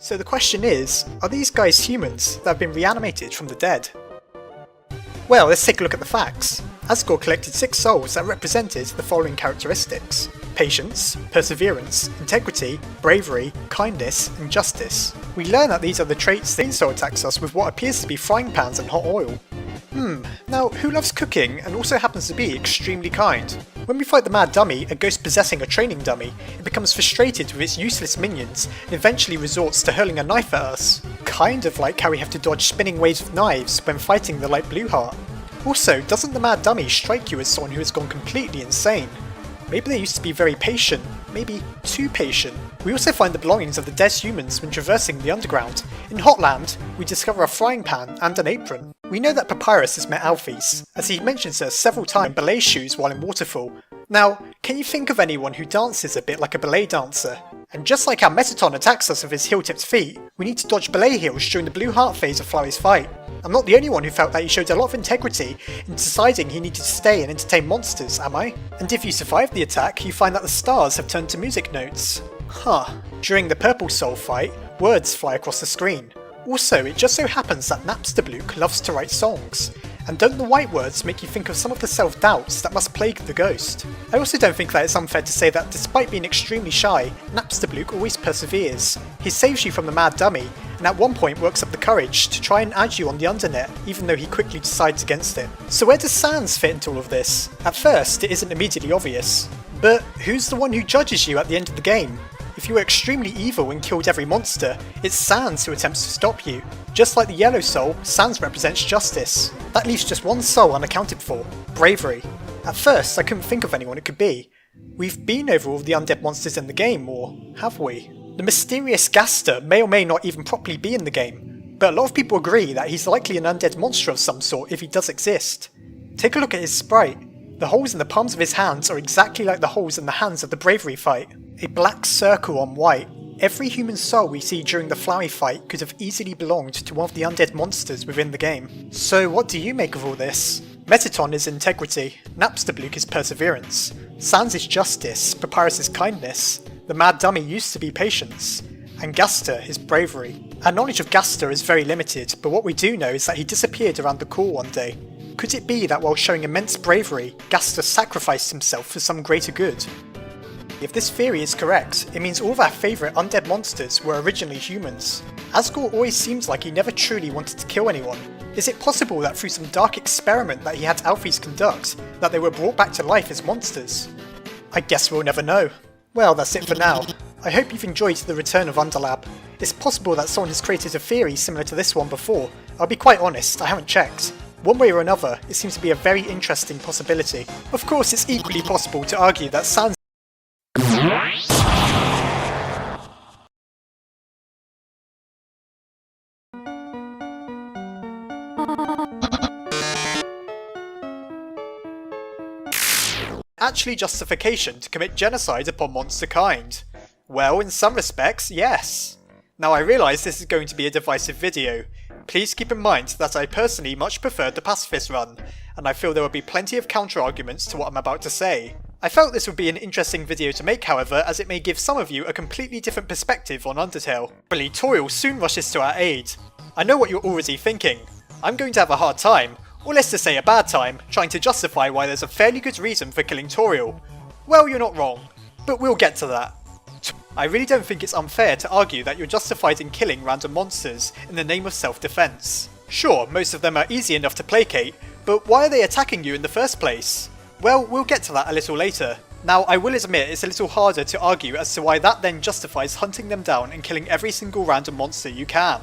So the question is, are these guys humans that have been reanimated from the dead? Well, let's take a look at the facts. Asriel collected 6 souls that represented the following characteristics: patience, perseverance, integrity, bravery, kindness, and justice. We learn that these are the traits the soul attacks us with what appears to be frying pans and hot oil. Now who loves cooking and also happens to be extremely kind? When we fight the mad dummy, a ghost possessing a training dummy, it becomes frustrated with its useless minions and eventually resorts to hurling a knife at us. Kind of like how we have to dodge spinning waves of knives when fighting the light blue heart. Also, doesn't the mad dummy strike you as someone who has gone completely insane? Maybe they used to be very patient, maybe too patient. We also find the belongings of the dead humans when traversing the underground. In Hotland, we discover a frying pan and an apron. We know that Papyrus has met Alphys, as he mentions her several times in ballet shoes while in Waterfall. Now, can you think of anyone who dances a bit like a ballet dancer? And just like how Metaton attacks us with his heel-tipped feet, we need to dodge ballet heels during the blue heart phase of Flowey's fight. I'm not the only one who felt that he showed a lot of integrity in deciding he needed to stay and entertain monsters, am I? And if you survive the attack, you find that the stars have turned to music notes. During the Purple Soul fight, words fly across the screen. Also, it just so happens that Napsterbluke loves to write songs. And don't the white words make you think of some of the self-doubts that must plague the ghost? I also don't think that it's unfair to say that despite being extremely shy, Napsterbluke always perseveres. He saves you from the mad dummy, and at one point works up the courage to try and add you on the undernet, even though he quickly decides against it. So where does Sans fit into all of this? At first, it isn't immediately obvious. But who's the one who judges you at the end of the game? If you were extremely evil and killed every monster, it's Sans who attempts to stop you. Just like the yellow soul, Sans represents justice. That leaves just one soul unaccounted for: bravery. At first, I couldn't think of anyone it could be. We've been over all the undead monsters in the game, or have we? The mysterious Gaster may or may not even properly be in the game, but a lot of people agree that he's likely an undead monster of some sort if he does exist. Take a look at his sprite. The holes in the palms of his hands are exactly like the holes in the hands of the bravery fight. A black circle on white. Every human soul we see during the Flowey fight could have easily belonged to one of the undead monsters within the game. So what do you make of all this? Metaton is integrity, Napsterbluke is perseverance, Sans is justice, Papyrus is kindness, the mad dummy used to be patience, and Gaster is bravery. Our knowledge of Gaster is very limited, but what we do know is that he disappeared around the core one day. Could it be that while showing immense bravery, Gaster sacrificed himself for some greater good? If this theory is correct, it means all of our favourite undead monsters were originally humans. Asriel always seems like he never truly wanted to kill anyone. Is it possible that through some dark experiment that he had Alphys conduct, that they were brought back to life as monsters? I guess we'll never know. Well, that's it for now. I hope you've enjoyed the return of UNDERLAB. It's possible that someone has created a theory similar to this one before. I'll be quite honest, I haven't checked. One way or another, it seems to be a very interesting possibility. Of course, it's equally possible to argue that Sans actually justification to commit genocide upon monster kind? Well, in some respects, yes. Now I realise this is going to be a divisive video. Please keep in mind that I personally much preferred the pacifist run, and I feel there will be plenty of counter-arguments to what I'm about to say. I felt this would be an interesting video to make, however, as it may give some of you a completely different perspective on Undertale. Really, Toriel soon rushes to our aid. I know what you're already thinking. I'm going to have a hard time, or let's just say a bad time, trying to justify why there's a fairly good reason for killing Toriel. Well, you're not wrong, but we'll get to that. I really don't think it's unfair to argue that you're justified in killing random monsters in the name of self-defense. Sure, most of them are easy enough to placate, but why are they attacking you in the first place? Well, we'll get to that a little later. Now, I will admit it's a little harder to argue as to why that then justifies hunting them down and killing every single random monster you can.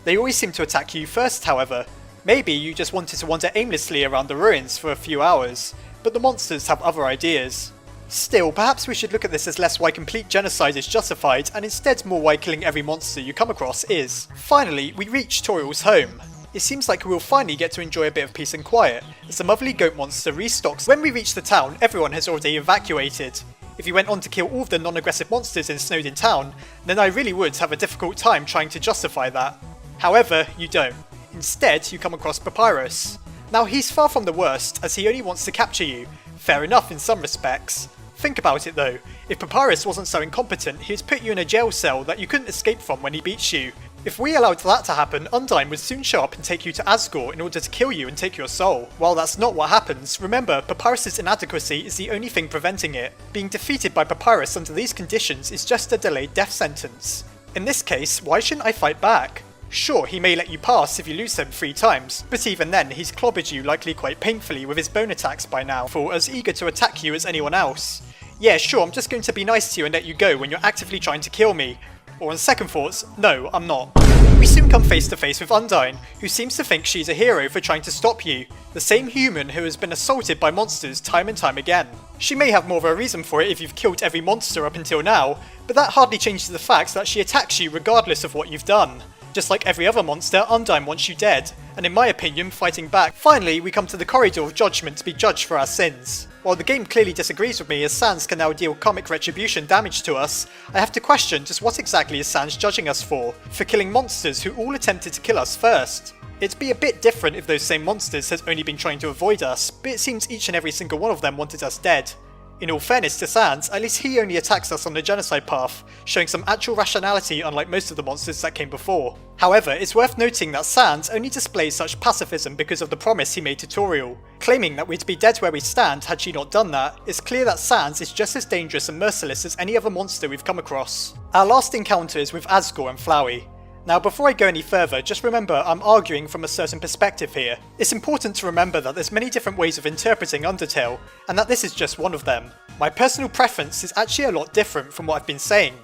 They always seem to attack you first, however. Maybe you just wanted to wander aimlessly around the ruins for a few hours, but the monsters have other ideas. Still, perhaps we should look at this as less why complete genocide is justified and instead more why killing every monster you come across is. Finally, we reach Toriel's home. It seems like we will finally get to enjoy a bit of peace and quiet, as the motherly goat monster restocks. When we reach the town, everyone has already evacuated. If you went on to kill all of the non-aggressive monsters in Snowdin Town, then I really would have a difficult time trying to justify that. However, you don't. Instead, you come across Papyrus. Now, he's far from the worst, as he only wants to capture you. Fair enough in some respects. Think about it though, if Papyrus wasn't so incompetent, he'd put you in a jail cell that you couldn't escape from when he beats you. If we allowed that to happen, Undyne would soon show up and take you to Asgore in order to kill you and take your soul. While that's not what happens, remember, Papyrus's inadequacy is the only thing preventing it. Being defeated by Papyrus under these conditions is just a delayed death sentence. In this case, why shouldn't I fight back? Sure, he may let you pass if you lose him 3 times, but even then he's clobbered you likely quite painfully with his bone attacks by now, for as eager to attack you as anyone else. Yeah, sure, I'm just going to be nice to you and let you go when you're actively trying to kill me. Or on second thoughts, no, I'm not. We soon come face to face with Undyne, who seems to think she's a hero for trying to stop you, the same human who has been assaulted by monsters time and time again. She may have more of a reason for it if you've killed every monster up until now, but that hardly changes the fact that she attacks you regardless of what you've done. Just like every other monster, Undyne wants you dead, and in my opinion, fighting back. Finally, we come to the corridor of judgment to be judged for our sins. While the game clearly disagrees with me as Sans can now deal karmic retribution damage to us, I have to question just what exactly is Sans judging us for killing monsters who all attempted to kill us first. It'd be a bit different if those same monsters had only been trying to avoid us, but it seems each and every single one of them wanted us dead. In all fairness to Sans, at least he only attacks us on the genocide path, showing some actual rationality unlike most of the monsters that came before. However, it's worth noting that Sans only displays such pacifism because of the promise he made to Toriel. Claiming that we'd be dead where we stand had she not done that, it's clear that Sans is just as dangerous and merciless as any other monster we've come across. Our last encounter is with Asgore and Flowey. Now before I go any further, just remember I'm arguing from a certain perspective here. It's important to remember that there's many different ways of interpreting Undertale, and that this is just one of them. My personal preference is actually a lot different from what I've been saying.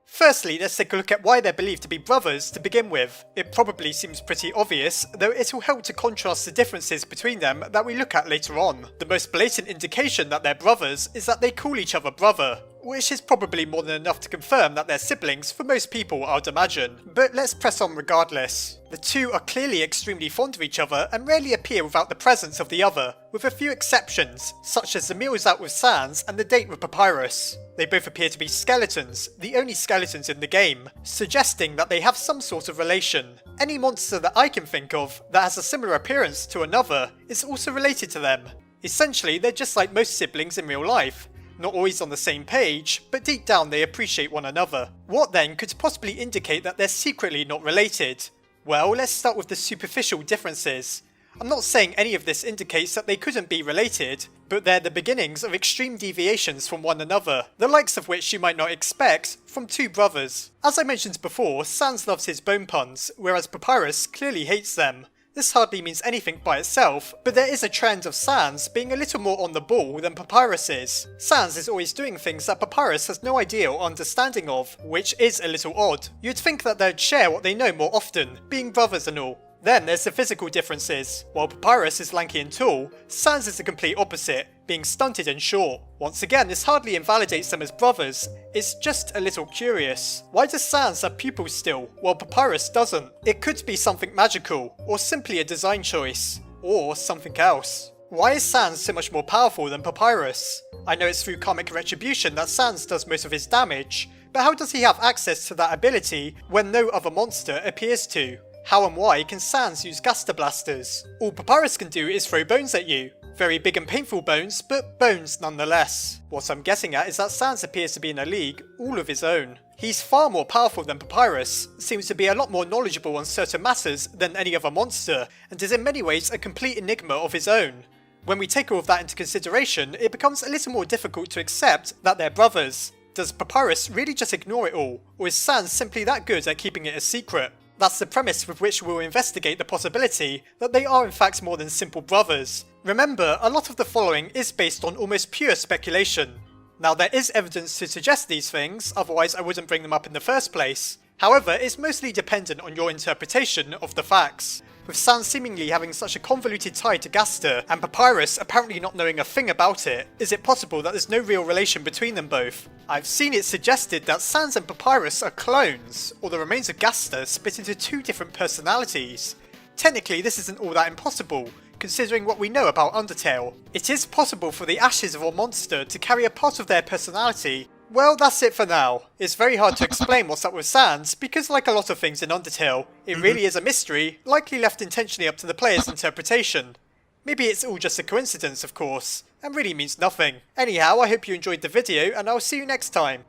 Firstly, let's take a look at why they're believed to be brothers to begin with. It probably seems pretty obvious, though it'll help to contrast the differences between them that we look at later on. The most blatant indication that they're brothers is that they call each other brother, which is probably more than enough to confirm that they're siblings for most people, I'd imagine. But let's press on regardless. The two are clearly extremely fond of each other and rarely appear without the presence of the other, with a few exceptions, such as the meals out with Sans and the date with Papyrus. They both appear to be skeletons, the only skeletons in the game, suggesting that they have some sort of relation. Any monster that I can think of that has a similar appearance to another is also related to them. Essentially, they're just like most siblings in real life. Not always on the same page, but deep down they appreciate one another. What then could possibly indicate that they're secretly not related? Well, let's start with the superficial differences. I'm not saying any of this indicates that they couldn't be related, but they're the beginnings of extreme deviations from one another, the likes of which you might not expect from two brothers. As I mentioned before, Sans loves his bone puns, whereas Papyrus clearly hates them. This hardly means anything by itself, but there is a trend of Sans being a little more on the ball than Papyrus is. Sans is always doing things that Papyrus has no idea or understanding of, which is a little odd. You'd think that they'd share what they know more often, being brothers and all. Then there's the physical differences. While Papyrus is lanky and tall, Sans is the complete opposite, being stunted and short. Once again, this hardly invalidates them as brothers, it's just a little curious. Why does Sans have pupils still, while Papyrus doesn't? It could be something magical, or simply a design choice, or something else. Why is Sans so much more powerful than Papyrus? I know it's through karmic retribution that Sans does most of his damage, but how does he have access to that ability when no other monster appears to? How and why can Sans use Gaster Blasters? All Papyrus can do is throw bones at you. Very big and painful bones, but bones nonetheless. What I'm getting at is that Sans appears to be in a league all of his own. He's far more powerful than Papyrus, seems to be a lot more knowledgeable on certain matters than any other monster, and is in many ways a complete enigma of his own. When we take all of that into consideration, it becomes a little more difficult to accept that they're brothers. Does Papyrus really just ignore it all, or is Sans simply that good at keeping it a secret? That's the premise with which we'll investigate the possibility that they are in fact more than simple brothers. Remember, a lot of the following is based on almost pure speculation. Now there is evidence to suggest these things, otherwise I wouldn't bring them up in the first place. However, it's mostly dependent on your interpretation of the facts. with Sans seemingly having such a convoluted tie to Gaster, and Papyrus apparently not knowing a thing about it. Is it possible that there's no real relation between them both? I've seen it suggested that Sans and Papyrus are clones, or the remains of Gaster split into two different personalities. Technically, this isn't all that impossible, considering what we know about Undertale. It is possible for the ashes of a monster to carry a part of their personality. Well, that's it for now. It's very hard to explain what's up with Sans, because like a lot of things in Undertale, it really is a mystery, likely left intentionally up to the player's interpretation. Maybe it's all just a coincidence, of course, and really means nothing. Anyhow, I hope you enjoyed the video, and I'll see you next time.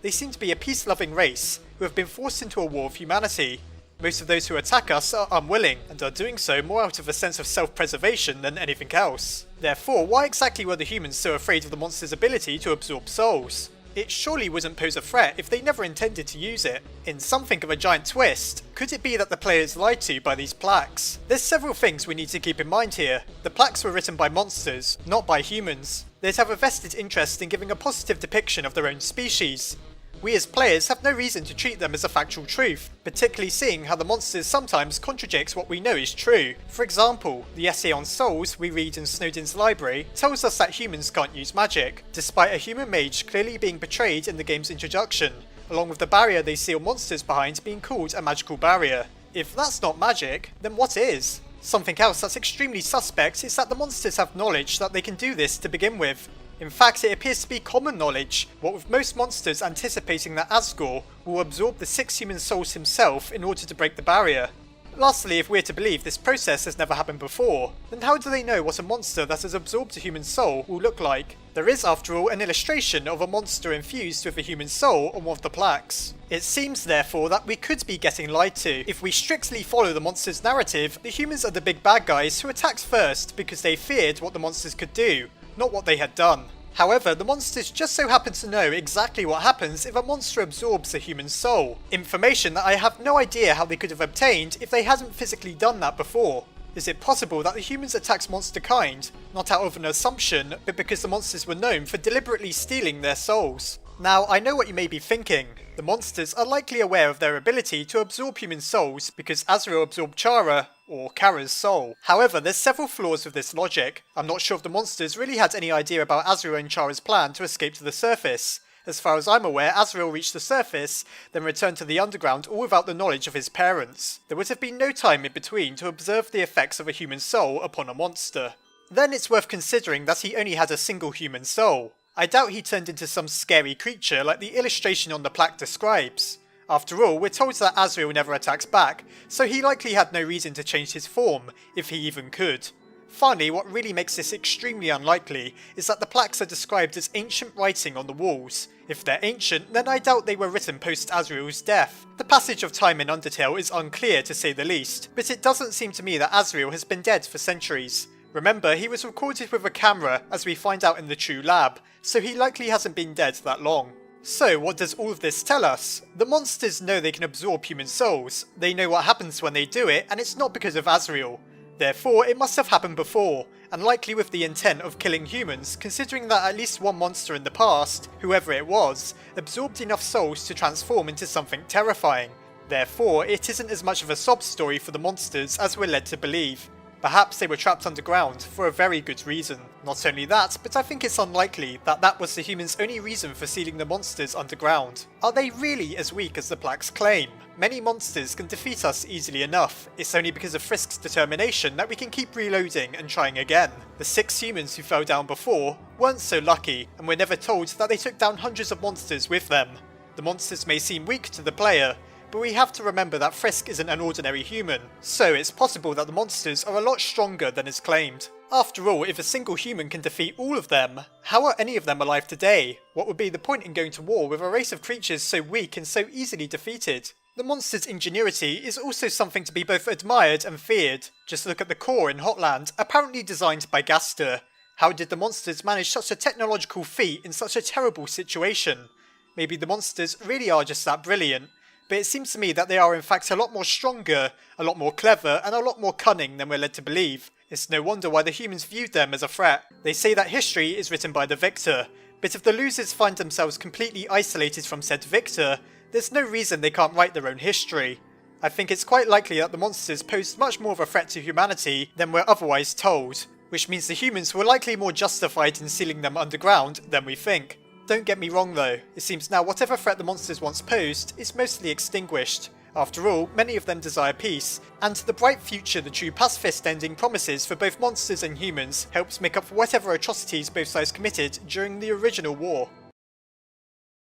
They seem to be a peace-loving race who have been forced into a war of humanity. Most of those who attack us are unwilling, and are doing so more out of a sense of self-preservation than anything else. Therefore, why exactly were the humans so afraid of the monster's ability to absorb souls? It surely wouldn't pose a threat if they never intended to use it. In something of a giant twist, could it be that the player is lied to by these plaques? There's several things we need to keep in mind here. The plaques were written by monsters, not by humans. They'd have a vested interest in giving a positive depiction of their own species. We as players have no reason to treat them as a factual truth, particularly seeing how the monsters sometimes contradicts what we know is true. For example, the essay on souls we read in Snowdin's library tells us that humans can't use magic, despite a human mage clearly being portrayed in the game's introduction, along with the barrier they seal monsters behind being called a magical barrier. If that's not magic, then what is? Something else that's extremely suspect is that the monsters have knowledge that they can do this to begin with. In fact, it appears to be common knowledge, what with most monsters anticipating that Asriel will absorb the 6 human souls himself in order to break the barrier. Lastly, if we're to believe this process has never happened before, then how do they know what a monster that has absorbed a human soul will look like? There is, after all, an illustration of a monster infused with a human soul on one of the plaques. It seems, therefore, that we could be getting lied to. If we strictly follow the monster's narrative, the humans are the big bad guys who attacked first because they feared what the monsters could do, not what they had done. However, the monsters just so happen to know exactly what happens if a monster absorbs a human soul. Information that I have no idea how they could have obtained if they hadn't physically done that before. Is it possible that the humans attacked monster kind, not out of an assumption, but because the monsters were known for deliberately stealing their souls? Now, I know what you may be thinking. The monsters are likely aware of their ability to absorb human souls because Asriel absorbed Chara, or Kara's soul. However, there's several flaws with this logic. I'm not sure if the monsters really had any idea about Asriel and Chara's plan to escape to the surface. As far as I'm aware, Asriel reached the surface, then returned to the underground all without the knowledge of his parents. There would have been no time in between to observe the effects of a human soul upon a monster. Then it's worth considering that he only had a single human soul. I doubt he turned into some scary creature like the illustration on the plaque describes. After all, we're told that Asriel never attacks back, so he likely had no reason to change his form, if he even could. Finally, what really makes this extremely unlikely is that the plaques are described as ancient writing on the walls. If they're ancient, then I doubt they were written post Asriel's death. The passage of time in Undertale is unclear to say the least, but it doesn't seem to me that Asriel has been dead for centuries. Remember, he was recorded with a camera, as we find out in the true lab, so he likely hasn't been dead that long. So what does all of this tell us? The monsters know they can absorb human souls, they know what happens when they do it, and it's not because of Asriel. Therefore, it must have happened before, and likely with the intent of killing humans, considering that at least one monster in the past, whoever it was, absorbed enough souls to transform into something terrifying. Therefore, it isn't as much of a sob story for the monsters as we're led to believe. Perhaps they were trapped underground for a very good reason. Not only that, but I think it's unlikely that that was the humans' only reason for sealing the monsters underground. Are they really as weak as the plaques claim? Many monsters can defeat us easily enough. It's only because of Frisk's determination that we can keep reloading and trying again. The 6 humans who fell down before weren't so lucky, and we're never told that they took down hundreds of monsters with them. The monsters may seem weak to the player, but we have to remember that Frisk isn't an ordinary human, so it's possible that the monsters are a lot stronger than is claimed. After all, if a single human can defeat all of them, how are any of them alive today? What would be the point in going to war with a race of creatures so weak and so easily defeated? The monster's ingenuity is also something to be both admired and feared. Just look at the core in Hotland, apparently designed by Gaster. How did the monsters manage such a technological feat in such a terrible situation? Maybe the monsters really are just that brilliant, but it seems to me that they are in fact a lot more stronger, a lot more clever, and a lot more cunning than we're led to believe. It's no wonder why the humans viewed them as a threat. They say that history is written by the victor, but if the losers find themselves completely isolated from said victor, there's no reason they can't write their own history. I think it's quite likely that the monsters posed much more of a threat to humanity than we're otherwise told, which means the humans were likely more justified in sealing them underground than we think. Don't get me wrong though, it seems now whatever threat the monsters once posed is mostly extinguished. After all, many of them desire peace, and the bright future the true pacifist ending promises for both monsters and humans helps make up for whatever atrocities both sides committed during the original war.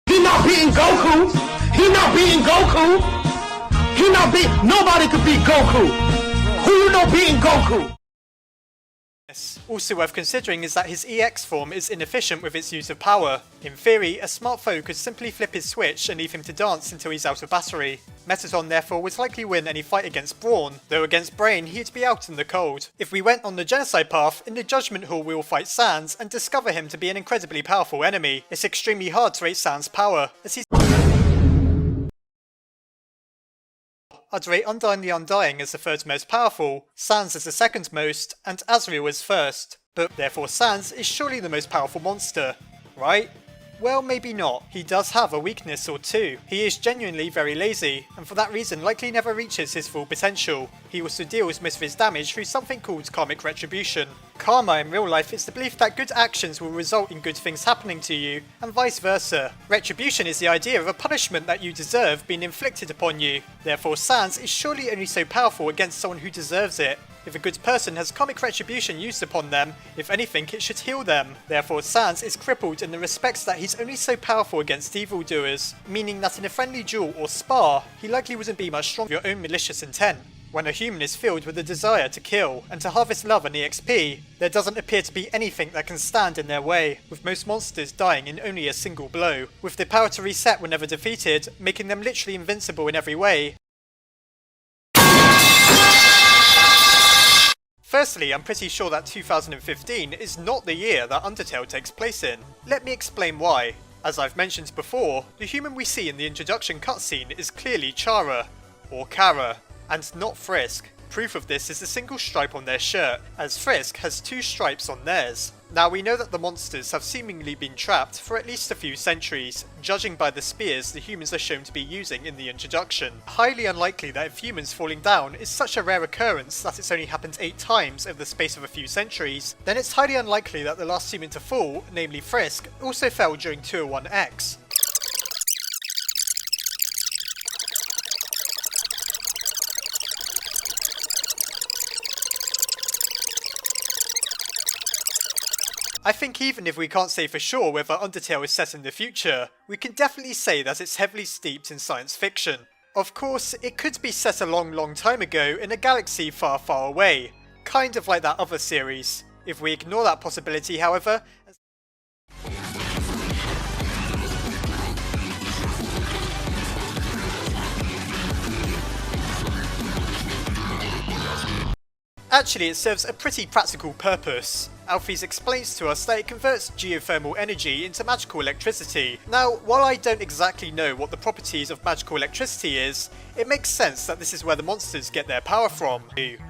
He not beating Goku! He not beating Goku! He not beat. Nobody could beat Goku! Who you know beating Goku? Also worth considering is that his EX form is inefficient with its use of power. In theory, a smart foe could simply flip his switch and leave him to dance until he's out of battery. Mettaton therefore would likely win any fight against Brawn, though against Brain he'd be out in the cold. If we went on the genocide path, in the Judgment Hall we will fight Sans and discover him to be an incredibly powerful enemy. It's extremely hard to rate Sans' power, as he's I'd rate Undying the Undying as the third most powerful, Sans as the second most, and Asriel as first. But therefore Sans is surely the most powerful monster, right? Well, maybe not. He does have a weakness or two. He is genuinely very lazy, and for that reason likely never reaches his full potential. He also deals most of his damage through something called karmic retribution. Karma in real life is the belief that good actions will result in good things happening to you, and vice versa. Retribution is the idea of a punishment that you deserve being inflicted upon you. Therefore Sans is surely only so powerful against someone who deserves it. If a good person has karmic retribution used upon them, if anything it should heal them. Therefore Sans is crippled in the respects that he's only so powerful against evildoers, meaning that in a friendly duel or spar, he likely wouldn't be much stronger with your own malicious intent. When a human is filled with a desire to kill and to harvest love and EXP, there doesn't appear to be anything that can stand in their way, with most monsters dying in only a single blow, with the power to reset whenever defeated, making them literally invincible in every way. Firstly, I'm pretty sure that 2015 is not the year that Undertale takes place in. Let me explain why. As I've mentioned before, the human we see in the introduction cutscene is clearly Chara, or Kara, and not Frisk. Proof of this is a single stripe on their shirt, as Frisk has two stripes on theirs. Now we know that the monsters have seemingly been trapped for at least a few centuries, judging by the spears the humans are shown to be using in the introduction. Highly unlikely that if humans falling down is such a rare occurrence that it's only happened 8 times over the space of a few centuries, then it's highly unlikely that the last human to fall, namely Frisk, also fell during 201X. I think even if we can't say for sure whether Undertale is set in the future, we can definitely say that it's heavily steeped in science fiction. Of course, it could be set a long time ago in a galaxy far away, kind of like that other series. If we ignore that possibility, however, actually it serves a pretty practical purpose. Alphys explains to us that it converts geothermal energy into magical electricity. Now, while I don't exactly know what the properties of magical electricity is, it makes sense that this is where the monsters get their power from,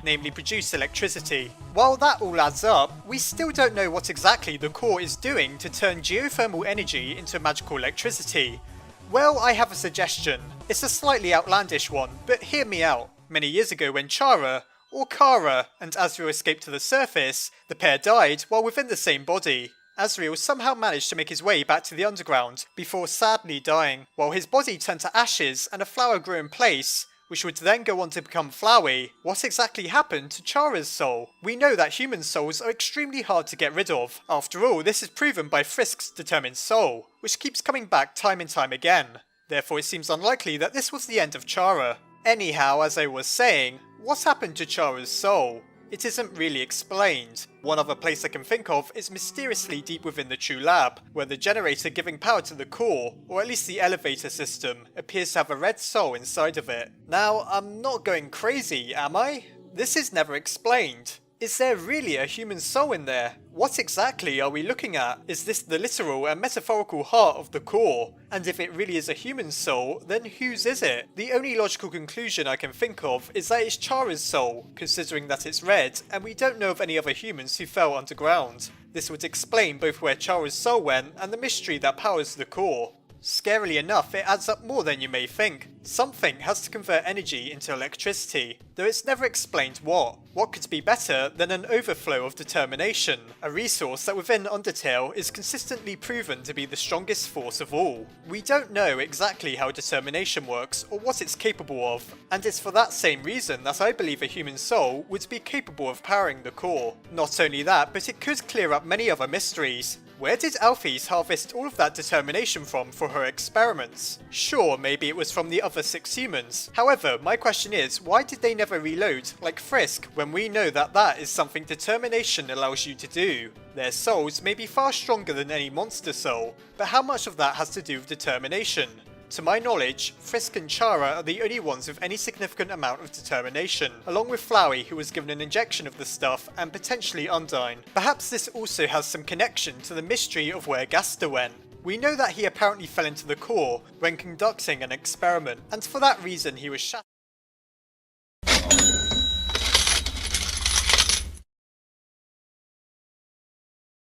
namely produce electricity. While that all adds up, we still don't know what exactly the core is doing to turn geothermal energy into magical electricity. Well, I have a suggestion. It's a slightly outlandish one, but hear me out. Many years ago when Chara, or Kara, and Asriel escaped to the surface, the pair died while within the same body. Asriel somehow managed to make his way back to the underground, before sadly dying, while his body turned to ashes and a flower grew in place, which would then go on to become Flowey. What exactly happened to Chara's soul? We know that human souls are extremely hard to get rid of. After all, this is proven by Frisk's determined soul, which keeps coming back time and time again. Therefore it seems unlikely that this was the end of Chara. Anyhow, as I was saying, what happened to Chara's soul? It isn't really explained. One other place I can think of is mysteriously deep within the True Lab, where the generator giving power to the core, or at least the elevator system, appears to have a red soul inside of it. Now, I'm not going crazy, am I? This is never explained. Is there really a human soul in there? What exactly are we looking at? Is this the literal and metaphorical heart of the core? And if it really is a human soul, then whose is it? The only logical conclusion I can think of is that it's Chara's soul, considering that it's red, and we don't know of any other humans who fell underground. This would explain both where Chara's soul went and the mystery that powers the core. Scarily enough, it adds up more than you may think. Something has to convert energy into electricity, though it's never explained what. What could be better than an overflow of determination, a resource that within Undertale is consistently proven to be the strongest force of all. We don't know exactly how determination works or what it's capable of, and it's for that same reason that I believe a human soul would be capable of powering the core. Not only that, but it could clear up many other mysteries. Where did Alphys harvest all of that determination from for her experiments? Sure, maybe it was from the other 6 humans. However, my question is, why did they never reload, like Frisk, when we know that that is something determination allows you to do? Their souls may be far stronger than any monster soul, but how much of that has to do with determination? To my knowledge, Frisk and Chara are the only ones with any significant amount of determination, along with Flowey, who was given an injection of the stuff, and potentially Undyne. Perhaps this also has some connection to the mystery of where Gaster went. We know that he apparently fell into the core when conducting an experiment, and for that reason he was shattered.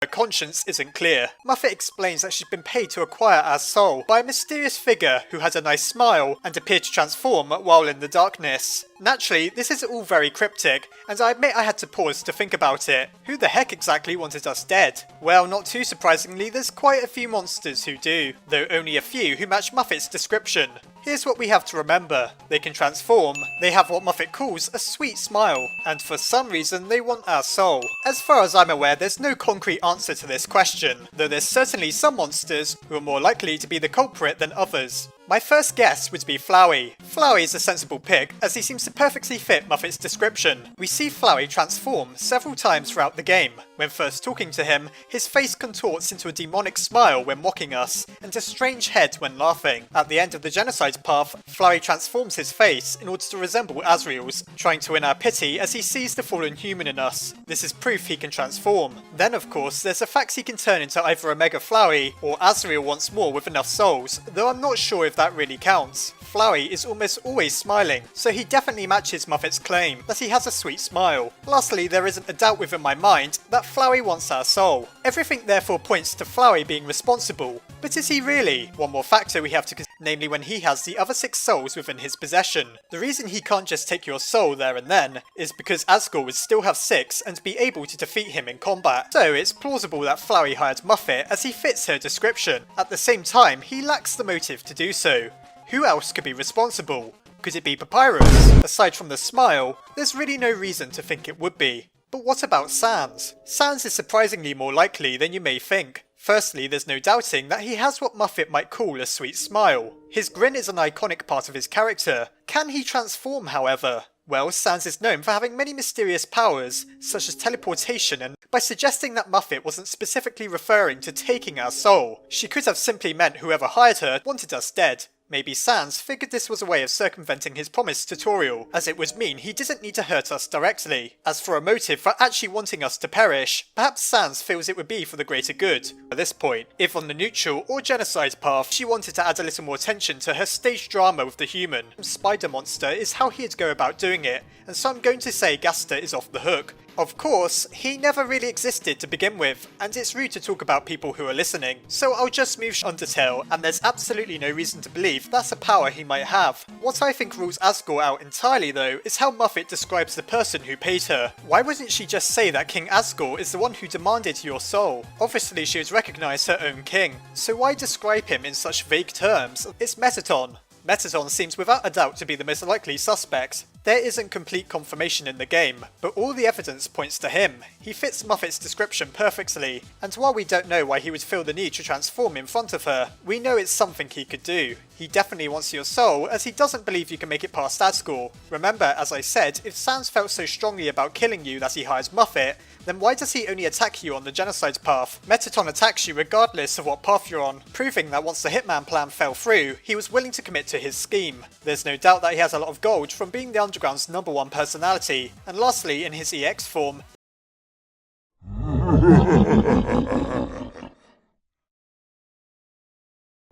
Her conscience isn't clear. Muffet explains that she's been paid to acquire our soul by a mysterious figure who had a nice smile and appeared to transform while in the darkness. Naturally, this is all very cryptic, and I admit I had to pause to think about it. Who the heck exactly wanted us dead? Well, not too surprisingly, there's quite a few monsters who do, though only a few who match Muffet's description. Here's what we have to remember. They can transform, they have what Muffet calls a sweet smile, and for some reason they want our soul. As far as I'm aware, there's no concrete answer to this question, though there's certainly some monsters who are more likely to be the culprit than others. My first guess would be Flowey. Flowey is a sensible pick, as he seems to perfectly fit Muffet's description. We see Flowey transform several times throughout the game. When first talking to him, his face contorts into a demonic smile when mocking us, and a strange head when laughing. At the end of the genocide path, Flowey transforms his face in order to resemble Asriel's, trying to win our pity as he sees the fallen human in us. This is proof he can transform. Then of course, there's the fact he can turn into either a Mega Flowey or Asriel once more with enough souls, though I'm not sure if that really counts. Flowey is almost always smiling, so he definitely matches Muffet's claim that he has a sweet smile. Lastly, there isn't a doubt within my mind that Flowey wants our soul. Everything therefore points to Flowey being responsible, but is he really? One more factor we have to consider, namely when he has the other 6 souls within his possession. The reason he can't just take your soul there and then is because Asgore would still have 6 and be able to defeat him in combat. So it's plausible that Flowey hired Muffet as he fits her description. At the same time, he lacks the motive to do so. Who else could be responsible? Could it be Papyrus? Aside from the smile, there's really no reason to think it would be. But what about Sans? Sans is surprisingly more likely than you may think. Firstly, there's no doubting that he has what Muffet might call a sweet smile. His grin is an iconic part of his character. Can he transform, however? Well, Sans is known for having many mysterious powers, such as teleportation, and by suggesting that Muffet wasn't specifically referring to taking our soul, she could have simply meant whoever hired her wanted us dead. Maybe Sans figured this was a way of circumventing his promise to Toriel, as it would mean he didn't need to hurt us directly. As for a motive for actually wanting us to perish, perhaps Sans feels it would be for the greater good. At this point, if on the neutral or genocide path, she wanted to add a little more tension to her stage drama with the human. Spider Monster is how he'd go about doing it, and so I'm going to say Gaster is off the hook. Of course, he never really existed to begin with, and it's rude to talk about people who are listening, so I'll just move Undertale, and there's absolutely no reason to believe that's a power he might have. What I think rules Asgore out entirely though, is how Muffet describes the person who paid her. Why wouldn't she just say that King Asgore is the one who demanded your soul? Obviously she would recognise her own king, so why describe him in such vague terms? It's Metaton. Metaton seems without a doubt to be the most likely suspect. There isn't complete confirmation in the game, but all the evidence points to him. He fits Muffet's description perfectly, and while we don't know why he would feel the need to transform in front of her, we know it's something he could do. He definitely wants your soul, as he doesn't believe you can make it past Asgore. Remember, as I said, if Sans felt so strongly about killing you that he hires Muffet, then why does he only attack you on the genocide path? Metaton attacks you regardless of what path you're on, proving that once the Hitman plan fell through, he was willing to commit to his scheme. There's no doubt that he has a lot of gold from being the Underground's #1 personality, and lastly, in his EX form,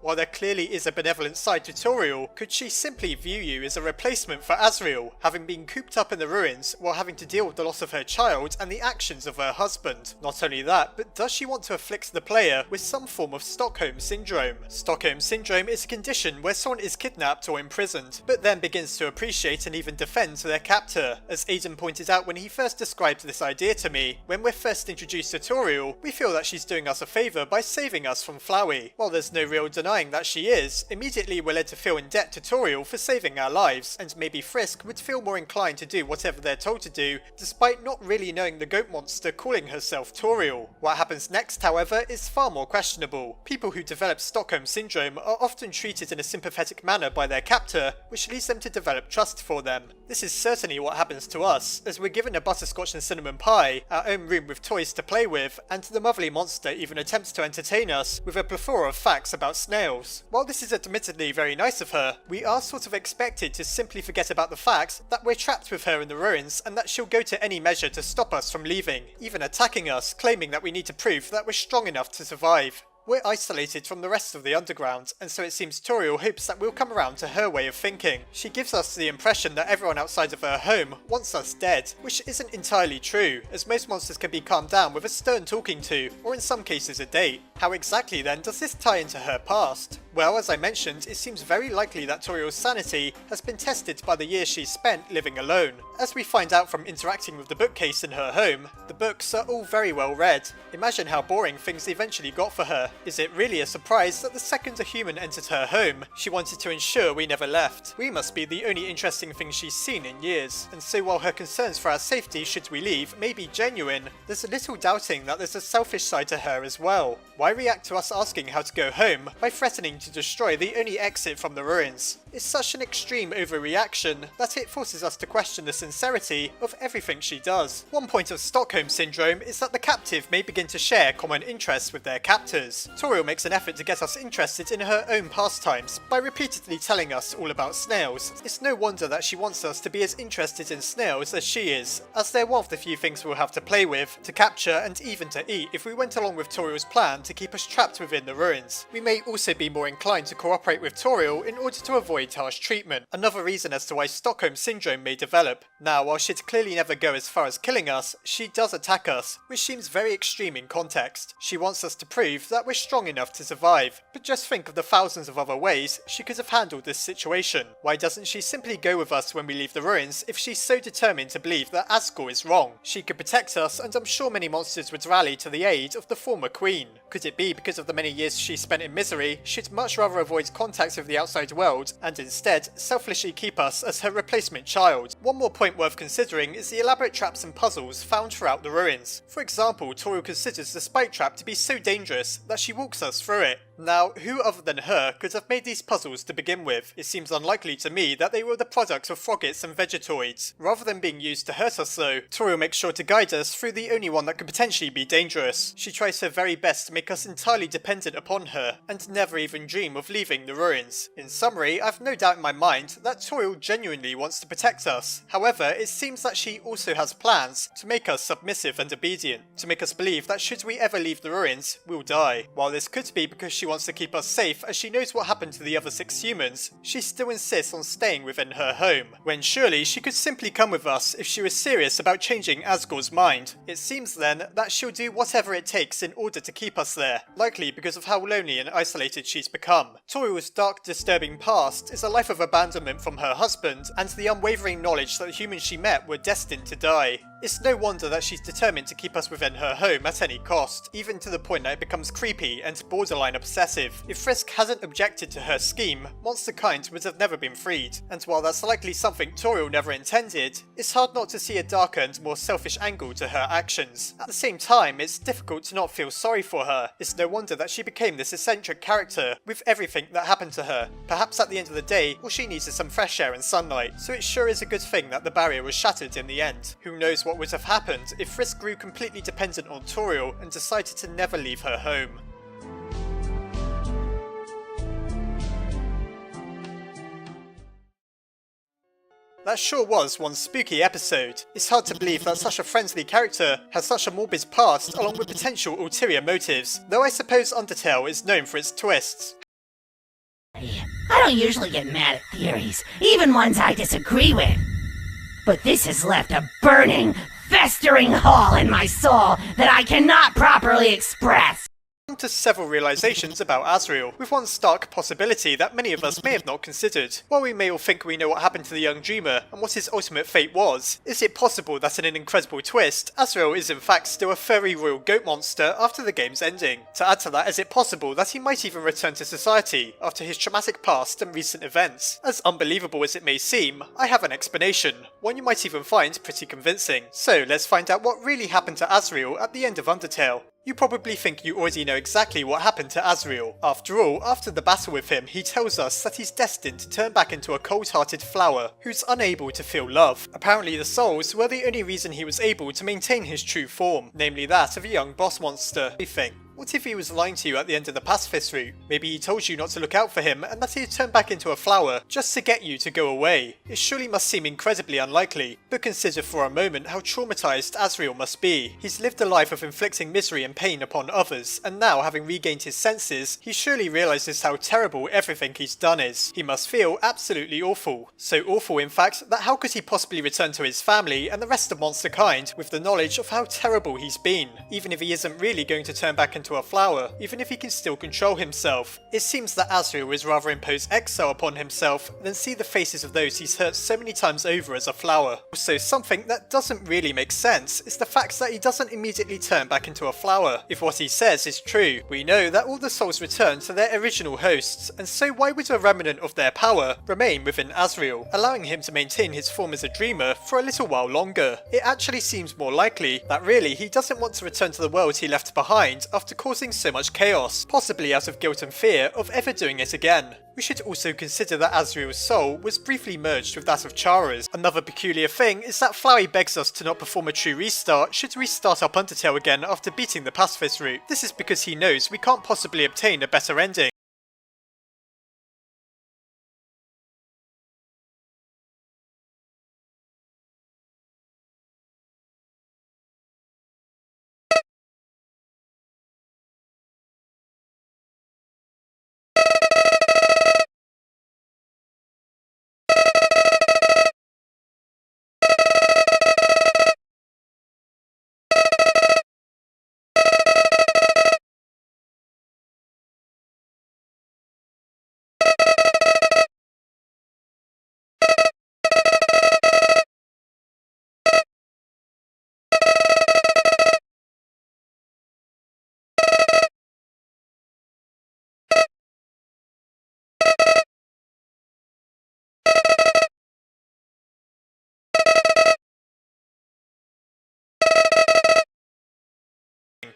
While there clearly is a benevolent side to Toriel, could she simply view you as a replacement for Asriel, having been cooped up in the ruins while having to deal with the loss of her child and the actions of her husband? Not only that, but does she want to afflict the player with some form of Stockholm Syndrome? Stockholm Syndrome is a condition where someone is kidnapped or imprisoned, but then begins to appreciate and even defend their captor. As Aidan pointed out when he first described this idea to me, when we're first introduced to Toriel, we feel that she's doing us a favour by saving us from Flowey. While there's no real denying that she is, immediately we're led to feel in debt to Toriel for saving our lives, and maybe Frisk would feel more inclined to do whatever they're told to do, despite not really knowing the goat monster calling herself Toriel. What happens next, however, is far more questionable. People who develop Stockholm Syndrome are often treated in a sympathetic manner by their captor, which leads them to develop trust for them. This is certainly what happens to us, as we're given a butterscotch and cinnamon pie, our own room with toys to play with, and the motherly monster even attempts to entertain us with a plethora of facts about snails. While this is admittedly very nice of her, we are sort of expected to simply forget about the fact that we're trapped with her in the ruins and that she'll go to any measure to stop us from leaving, even attacking us, claiming that we need to prove that we're strong enough to survive. We're isolated from the rest of the underground, and so it seems Toriel hopes that we'll come around to her way of thinking. She gives us the impression that everyone outside of her home wants us dead, which isn't entirely true, as most monsters can be calmed down with a stern talking to, or in some cases a date. How exactly then does this tie into her past? Well, as I mentioned, it seems very likely that Toriel's sanity has been tested by the years she's spent living alone. As we find out from interacting with the bookcase in her home, the books are all very well read. Imagine how boring things eventually got for her. Is it really a surprise that the second a human entered her home, she wanted to ensure we never left? We must be the only interesting thing she's seen in years, and so while her concerns for our safety should we leave may be genuine, there's a little doubting that there's a selfish side to her as well. Why react to us asking how to go home by threatening to destroy the only exit from the ruins? It's such an extreme overreaction that it forces us to question the sincerity of everything she does. One point of Stockholm Syndrome is that the captive may begin to share common interests with their captors. Toriel makes an effort to get us interested in her own pastimes by repeatedly telling us all about snails. It's no wonder that she wants us to be as interested in snails as she is, as they're one of the few things we'll have to play with, to capture and even to eat if we went along with Toriel's plan to keep us trapped within the ruins. We may also be more inclined to cooperate with Toriel in order to avoid harsh treatment, another reason as to why Stockholm Syndrome may develop. Now, while she'd clearly never go as far as killing us, she does attack us, which seems very extreme in context. She wants us to prove that we're strong enough to survive, but just think of the thousands of other ways she could have handled this situation. Why doesn't she simply go with us when we leave the ruins if she's so determined to believe that Asriel is wrong? She could protect us, and I'm sure many monsters would rally to the aid of the former queen. Could it be because of the many years she spent in misery, she'd much rather avoid contact with the outside world and instead selfishly keep us as her replacement child? One more point worth considering is the elaborate traps and puzzles found throughout the ruins. For example, Toriel considers the spike trap to be so dangerous that she walks us through it. Now, who other than her could have made these puzzles to begin with? It seems unlikely to me that they were the product of Froggits and Vegetoids. Rather than being used to hurt us though, Toriel makes sure to guide us through the only one that could potentially be dangerous. She tries her very best to make us entirely dependent upon her, and never even dream of leaving the ruins. In summary, I've no doubt in my mind that Toriel genuinely wants to protect us. However, it seems that she also has plans to make us submissive and obedient, to make us believe that should we ever leave the ruins, we'll die. While this could be because she wants to keep us safe as she knows what happened to the other 6 humans, she still insists on staying within her home, when surely she could simply come with us if she was serious about changing Asriel's mind. It seems then that she'll do whatever it takes in order to keep us there, likely because of how lonely and isolated she's become. Toriel's dark, disturbing past is a life of abandonment from her husband and the unwavering knowledge that the humans she met were destined to die. It's no wonder that she's determined to keep us within her home at any cost, even to the point that it becomes creepy and borderline obsessive. If Frisk hadn't objected to her scheme, monster kind would have never been freed, and while that's likely something Toriel never intended, it's hard not to see a darker and more selfish angle to her actions. At the same time, it's difficult to not feel sorry for her. It's no wonder that she became this eccentric character with everything that happened to her. Perhaps at the end of the day, all she needs is some fresh air and sunlight, so it sure is a good thing that the barrier was shattered in the end. Who knows what would have happened if Frisk grew completely dependent on Toriel and decided to never leave her home. that sure was one spooky episode. It's hard to believe that such a friendly character has such a morbid past along with potential ulterior motives, though I suppose Undertale is known for its twists. I don't usually get mad at theories, even ones I disagree with. But this has left a burning, festering hole in my soul that I cannot properly express. To several realizations about Asriel, with one stark possibility that many of us may have not considered. While we may all think we know what happened to the young dreamer and what his ultimate fate was, is it possible that in an incredible twist, Asriel is in fact still a furry royal goat monster after the game's ending? To add to that, is it possible that he might even return to society after his traumatic past and recent events? As unbelievable as it may seem, I have an explanation, one you might even find pretty convincing. So let's find out what really happened to Asriel at the end of Undertale. You probably think you already know exactly what happened to Asriel. After all, after the battle with him, he tells us that he's destined to turn back into a cold-hearted flower who's unable to feel love. Apparently the souls were the only reason he was able to maintain his true form, namely that of a young boss monster. What if he was lying to you at the end of the pacifist route? Maybe he told you not to look out for him and that he'd turn back into a flower just to get you to go away. It surely must seem incredibly unlikely, but consider for a moment how traumatized Asriel must be. He's lived a life of inflicting misery and pain upon others, and now having regained his senses, he surely realizes how terrible everything he's done is. He must feel absolutely awful. So awful in fact that how could he possibly return to his family and the rest of monster kind with the knowledge of how terrible he's been? Even if he isn't really going to turn back into a flower, even if he can still control himself. It seems that Asriel would rather impose exile upon himself than see the faces of those he's hurt so many times over as a flower. Also, something that doesn't really make sense is the fact that he doesn't immediately turn back into a flower. If what he says is true, we know that all the souls return to their original hosts, and so why would a remnant of their power remain within Asriel, allowing him to maintain his form as a dreamer for a little while longer? It actually seems more likely that really he doesn't want to return to the world he left behind after causing so much chaos, possibly out of guilt and fear of ever doing it again. We should also consider that Asriel's soul was briefly merged with that of Chara's. Another peculiar thing is that Flowey begs us to not perform a true restart should we start up Undertale again after beating the pacifist route. This is because he knows we can't possibly obtain a better ending.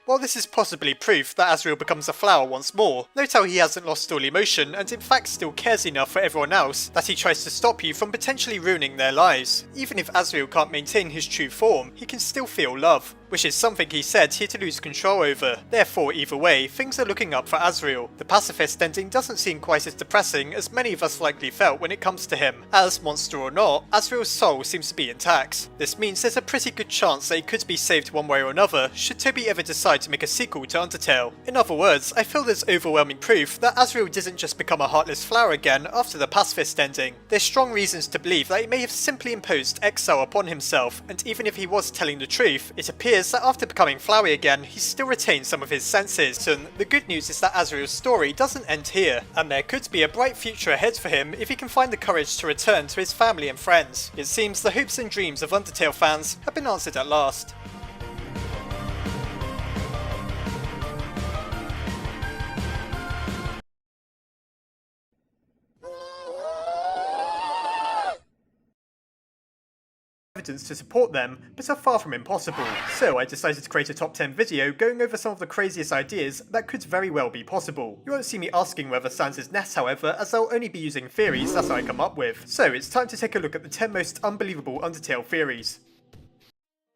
While this is possibly proof that Asriel becomes a flower once more, note how he hasn't lost all emotion and in fact still cares enough for everyone else that he tries to stop you from potentially ruining their lives. Even if Asriel can't maintain his true form, he can still feel love, which is something he said he had to lose control over. Therefore, either way, things are looking up for Asriel. The pacifist ending doesn't seem quite as depressing as many of us likely felt when it comes to him, as, monster or not, Asriel's soul seems to be intact. This means there's a pretty good chance that he could be saved one way or another should Toby ever decide to make a sequel to Undertale. In other words, I feel there's overwhelming proof that Asriel didn't just become a heartless flower again after the pacifist ending. There's strong reasons to believe that he may have simply imposed exile upon himself, and even if he was telling the truth, it appears that after becoming flowery again, he still retains some of his senses. And the good news is that Asriel's story doesn't end here, and there could be a bright future ahead for him if he can find the courage to return to his family and friends. It seems the hopes and dreams of Undertale fans have been answered at last. Evidence to support them, but are far from impossible. So I decided to create a top 10 video going over some of the craziest ideas that could very well be possible. You won't see me asking whether Sans is nest, however, as I'll only be using theories that I come up with. So it's time to take a look at the 10 most unbelievable Undertale theories.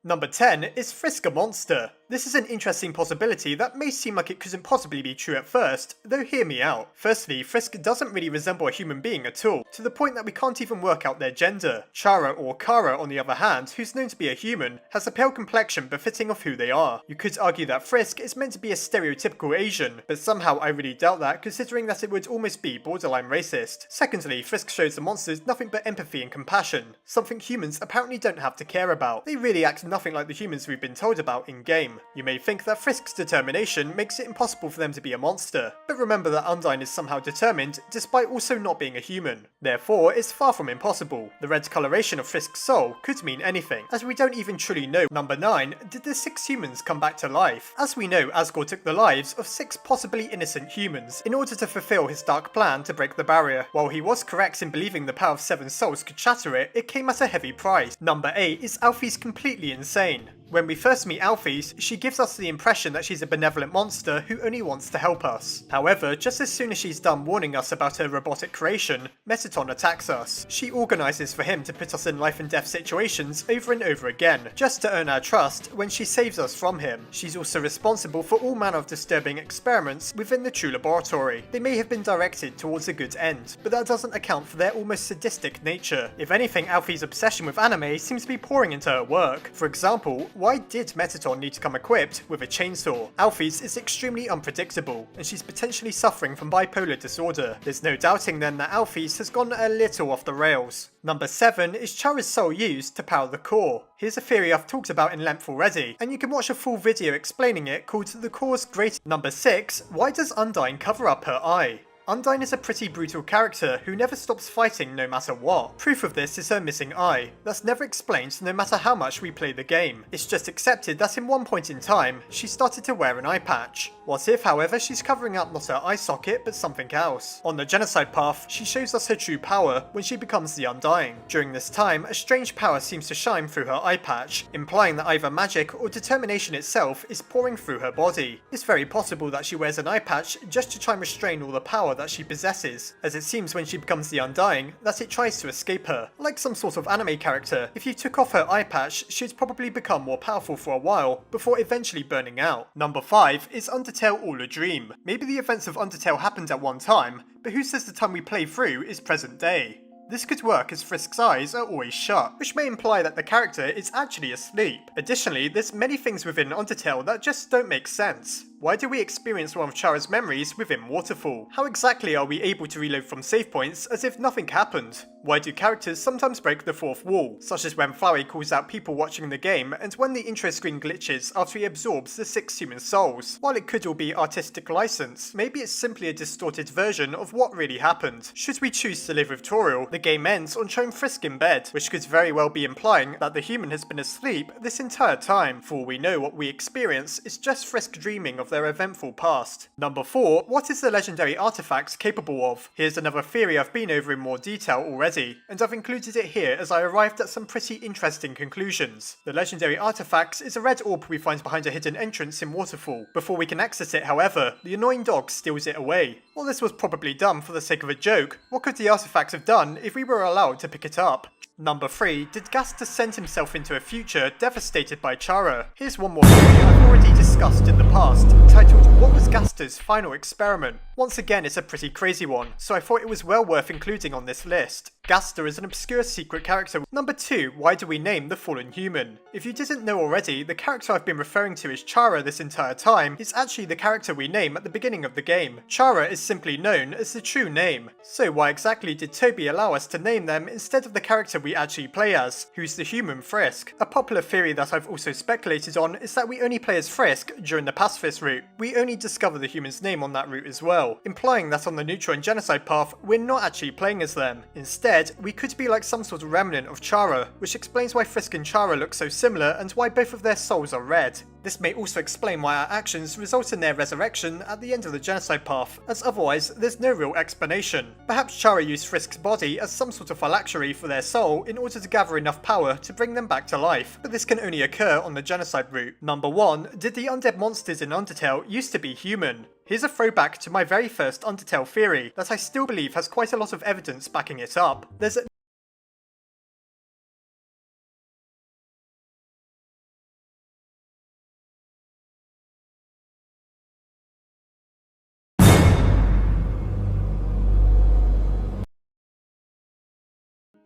Number 10 is Frisk a monster. This is an interesting possibility that may seem like it couldn't possibly be true at first, though hear me out. Firstly, Frisk doesn't really resemble a human being at all, to the point that we can't even work out their gender. Chara or Kara, on the other hand, who's known to be a human, has a pale complexion befitting of who they are. You could argue that Frisk is meant to be a stereotypical Asian, but somehow I really doubt that, considering that it would almost be borderline racist. Secondly, Frisk shows the monsters nothing but empathy and compassion, something humans apparently don't have to care about. They really act nothing like the humans we've been told about in-game. You may think that Frisk's determination makes it impossible for them to be a monster, but remember that Undyne is somehow determined despite also not being a human. Therefore, it's far from impossible. The red coloration of Frisk's soul could mean anything, as we don't even truly know. Number 9. Did the 6 humans come back to life? As we know, Asgore took the lives of 6 possibly innocent humans in order to fulfill his dark plan to break the barrier. While he was correct in believing the power of 7 souls could shatter it, it came at a heavy price. Number 8 is Alphys completely insane. When we first meet Alphys, she gives us the impression that she's a benevolent monster who only wants to help us. However, just as soon as she's done warning us about her robotic creation, Metaton attacks us. She organises for him to put us in life and death situations over and over again, just to earn our trust when she saves us from him. She's also responsible for all manner of disturbing experiments within the true laboratory. They may have been directed towards a good end, but that doesn't account for their almost sadistic nature. If anything, Alphys' obsession with anime seems to be pouring into her work. For example, why did Metaton need to come equipped with a chainsaw? Alphys is extremely unpredictable, and she's potentially suffering from bipolar disorder. There's no doubting then that Alphys has gone a little off the rails. Number 7 is Chara's soul used to power the core. Here's a theory I've talked about in length already, and you can watch a full video explaining it called The Core's Great. Number 6, why does Undyne cover up her eye? Undyne is a pretty brutal character who never stops fighting no matter what. Proof of this is her missing eye. That's never explained no matter how much we play the game. It's just accepted that in one point in time, she started to wear an eye patch. What if, however, she's covering up not her eye socket but something else? On the genocide path, she shows us her true power when she becomes the Undying. During this time, a strange power seems to shine through her eye patch, implying that either magic or determination itself is pouring through her body. It's very possible that she wears an eye patch just to try and restrain all the power that she possesses, as it seems when she becomes the Undying that it tries to escape her. Like some sort of anime character, if you took off her eye patch, she'd probably become more powerful for a while, before eventually burning out. Number 5 is Undertale all a dream. Maybe the events of Undertale happened at one time, but who says the time we play through is present day? This could work as Frisk's eyes are always shut, which may imply that the character is actually asleep. Additionally, there's many things within Undertale that just don't make sense. Why do we experience one of Chara's memories within Waterfall? How exactly are we able to reload from save points as if nothing happened? Why do characters sometimes break the fourth wall, such as when Flowey calls out people watching the game and when the intro screen glitches after he absorbs the 6 human souls? While it could all be artistic license, maybe it's simply a distorted version of what really happened. Should we choose to live with Toriel, the game ends on showing Frisk in bed, which could very well be implying that the human has been asleep this entire time. For all we know, what we experience is just Frisk dreaming of their eventful past. Number 4, what is the legendary artifacts capable of? Here's another theory I've been over in more detail already, and I've included it here as I arrived at some pretty interesting conclusions. The legendary artifacts is a red orb we find behind a hidden entrance in Waterfall. Before we can access it, however, the annoying dog steals it away. While this was probably done for the sake of a joke, what could the artifact have done if we were allowed to pick it up? Number 3, did Gaster send himself into a future devastated by Chara? Here's one more theory I've already discussed in the past, titled What was Gaster's final experiment? Once again, it's a pretty crazy one, so I thought it was well worth including on this list. Gaster is an obscure secret character. Number 2, why do we name the fallen human? If you didn't know already, the character I've been referring to as Chara this entire time is actually the character we name at the beginning of the game. Chara is simply known as the true name. So why exactly did Toby allow us to name them instead of the character we actually play as, who's the human Frisk? A popular theory that I've also speculated on is that we only play as Frisk during the pacifist route. We only discover the human's name on that route as well, implying that on the neutral and genocide path, we're not actually playing as them. Instead, we could be like some sort of remnant of Chara, which explains why Frisk and Chara look so similar and why both of their souls are red. This may also explain why our actions result in their resurrection at the end of the genocide path, as otherwise there's no real explanation. Perhaps Chara used Frisk's body as some sort of phylactery for their soul in order to gather enough power to bring them back to life, but this can only occur on the genocide route. Number 1, did the undead monsters in Undertale used to be human? Here's a throwback to my very first Undertale theory that I still believe has quite a lot of evidence backing it up. There's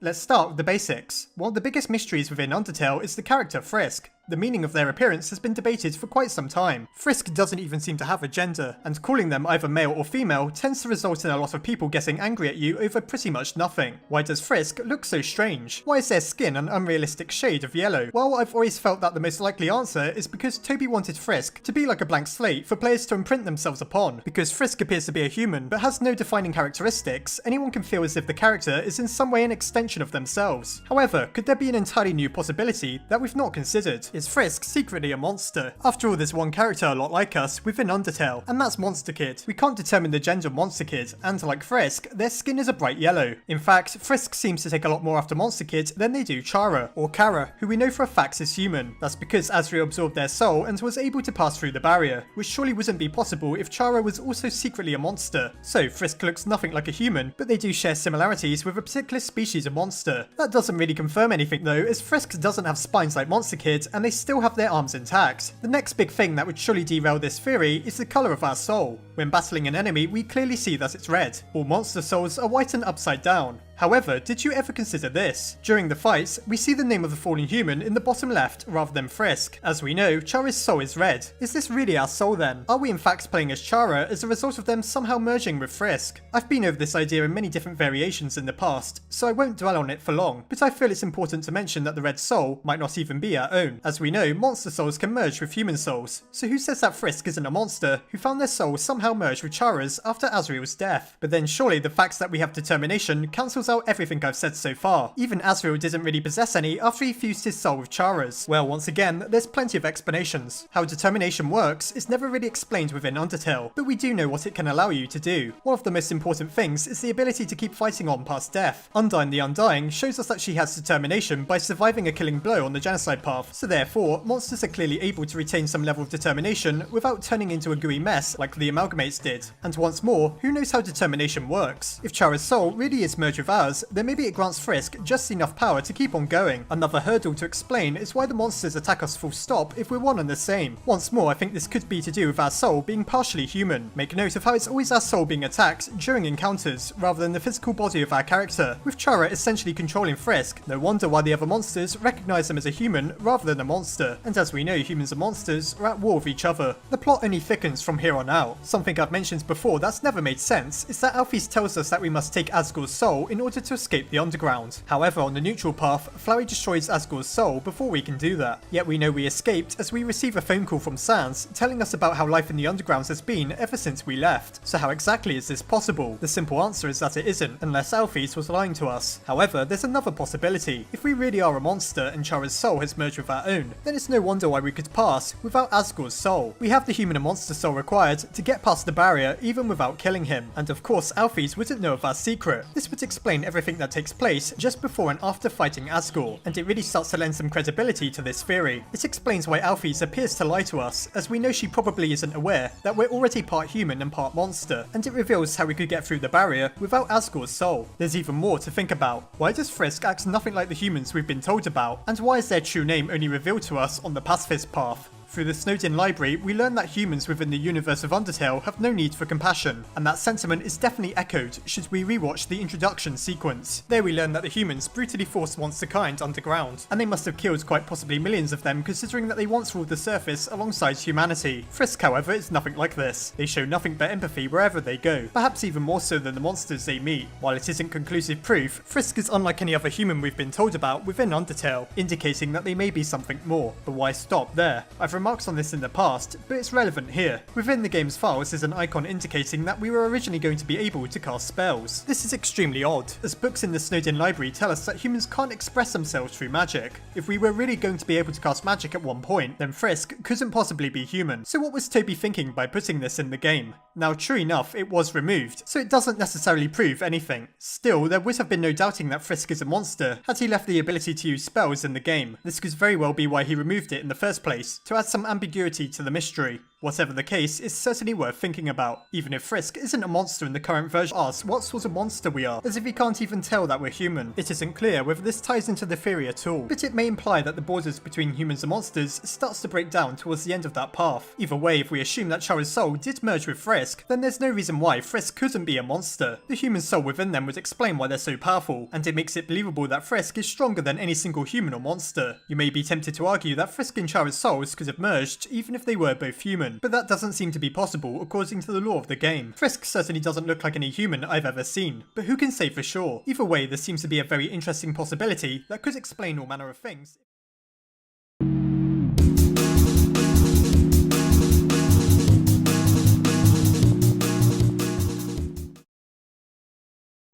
Let's start with the basics. One of the biggest mysteries within Undertale is the character Frisk. The meaning of their appearance has been debated for quite some time. Frisk doesn't even seem to have a gender, and calling them either male or female tends to result in a lot of people getting angry at you over pretty much nothing. Why does Frisk look so strange? Why is their skin an unrealistic shade of yellow? Well, I've always felt that the most likely answer is because Toby wanted Frisk to be like a blank slate for players to imprint themselves upon. Because Frisk appears to be a human but has no defining characteristics, anyone can feel as if the character is in some way an extension of themselves. However, could there be an entirely new possibility that we've not considered? Is Frisk secretly a monster? After all, there's one character a lot like us within Undertale, and that's Monster Kid. We can't determine the gender of Monster Kid, and like Frisk, their skin is a bright yellow. In fact, Frisk seems to take a lot more after Monster Kid than they do Chara, or Kara, who we know for a fact is human. That's because Asriel absorbed their soul and was able to pass through the barrier, which surely wouldn't be possible if Chara was also secretly a monster. So Frisk looks nothing like a human, but they do share similarities with a particular species of monster. That doesn't really confirm anything though, as Frisk doesn't have spines like Monster Kid, and they still have their arms intact. The next big thing that would surely derail this theory is the colour of our soul. When battling an enemy, we clearly see that it's red. All monster souls are white and upside down. However, did you ever consider this? During the fights, we see the name of the fallen human in the bottom left rather than Frisk. As we know, Chara's soul is red. Is this really our soul then? Are we in fact playing as Chara as a result of them somehow merging with Frisk? I've been over this idea in many different variations in the past, so I won't dwell on it for long, but I feel it's important to mention that the red soul might not even be our own. As we know, monster souls can merge with human souls, so who says that Frisk isn't a monster who found their soul somehow merged with Chara's after Asriel's death? But then surely the fact that we have determination cancels out everything I've said so far. Even Asriel didn't really possess any after he fused his soul with Chara's. Well, once again, there's plenty of explanations. How determination works is never really explained within Undertale, but we do know what it can allow you to do. One of the most important things is the ability to keep fighting on past death. Undyne the Undying shows us that she has determination by surviving a killing blow on the genocide path, so therefore, monsters are clearly able to retain some level of determination without turning into a gooey mess like the Amalgamates did. And once more, who knows how determination works? If Chara's soul really is merged with ours, then maybe it grants Frisk just enough power to keep on going. Another hurdle to explain is why the monsters attack us full stop if we're one and the same. Once more, I think this could be to do with our soul being partially human. Make note of how it's always our soul being attacked during encounters, rather than the physical body of our character, with Chara essentially controlling Frisk. No wonder why the other monsters recognize them as a human rather than a monster, and as we know, humans and monsters are at war with each other. The plot only thickens from here on out. Something I've mentioned before that's never made sense is that Alphys tells us that we must take Asgore's soul in order to escape the underground. However, on the neutral path, Flowey destroys Asgore's soul before we can do that. Yet we know we escaped as we receive a phone call from Sans telling us about how life in the undergrounds has been ever since we left. So how exactly is this possible? The simple answer is that it isn't, unless Alphys was lying to us. However, there's another possibility. If we really are a monster and Chara's soul has merged with our own, then it's no wonder why we could pass without Asgore's soul. We have the human and monster soul required to get past the barrier even without killing him. And of course, Alphys wouldn't know of our secret. This would explain everything that takes place just before and after fighting Asgore, and it really starts to lend some credibility to this theory. It explains why Alphys appears to lie to us, as we know she probably isn't aware that we're already part human and part monster, and it reveals how we could get through the barrier without Asgore's soul. There's even more to think about. Why does Frisk act nothing like the humans we've been told about, and why is their true name only revealed to us on the pacifist path? Through the Snowdin library, we learn that humans within the universe of Undertale have no need for compassion, and that sentiment is definitely echoed should we rewatch the introduction sequence. There we learn that the humans brutally forced monsterkind underground, and they must have killed quite possibly millions of them considering that they once ruled the surface alongside humanity. Frisk, however, is nothing like this. They show nothing but empathy wherever they go, perhaps even more so than the monsters they meet. While it isn't conclusive proof, Frisk is unlike any other human we've been told about within Undertale, indicating that they may be something more. But why stop there? I've remarked on this in the past, but it's relevant here. Within the game's files is an icon indicating that we were originally going to be able to cast spells. This is extremely odd, as books in the Snowdin library tell us that humans can't express themselves through magic. If we were really going to be able to cast magic at one point, then Frisk couldn't possibly be human. So what was Toby thinking by putting this in the game? Now, true enough, it was removed, so it doesn't necessarily prove anything. Still, there would have been no doubting that Frisk is a monster had he left the ability to use spells in the game. This could very well be why he removed it in the first place, to add some ambiguity to the mystery. Whatever the case, it's certainly worth thinking about. Even if Frisk isn't a monster in the current version, asks what sort of monster we are, as if he can't even tell that we're human. It isn't clear whether this ties into the theory at all, but it may imply that the borders between humans and monsters starts to break down towards the end of that path. Either way, if we assume that Chara's soul did merge with Frisk, then there's no reason why Frisk couldn't be a monster. The human soul within them would explain why they're so powerful, and it makes it believable that Frisk is stronger than any single human or monster. You may be tempted to argue that Frisk and Chara's souls could have merged even if they were both human, but that doesn't seem to be possible according to the lore of the game. Frisk certainly doesn't look like any human I've ever seen, but who can say for sure? Either way, this seems to be a very interesting possibility that could explain all manner of things.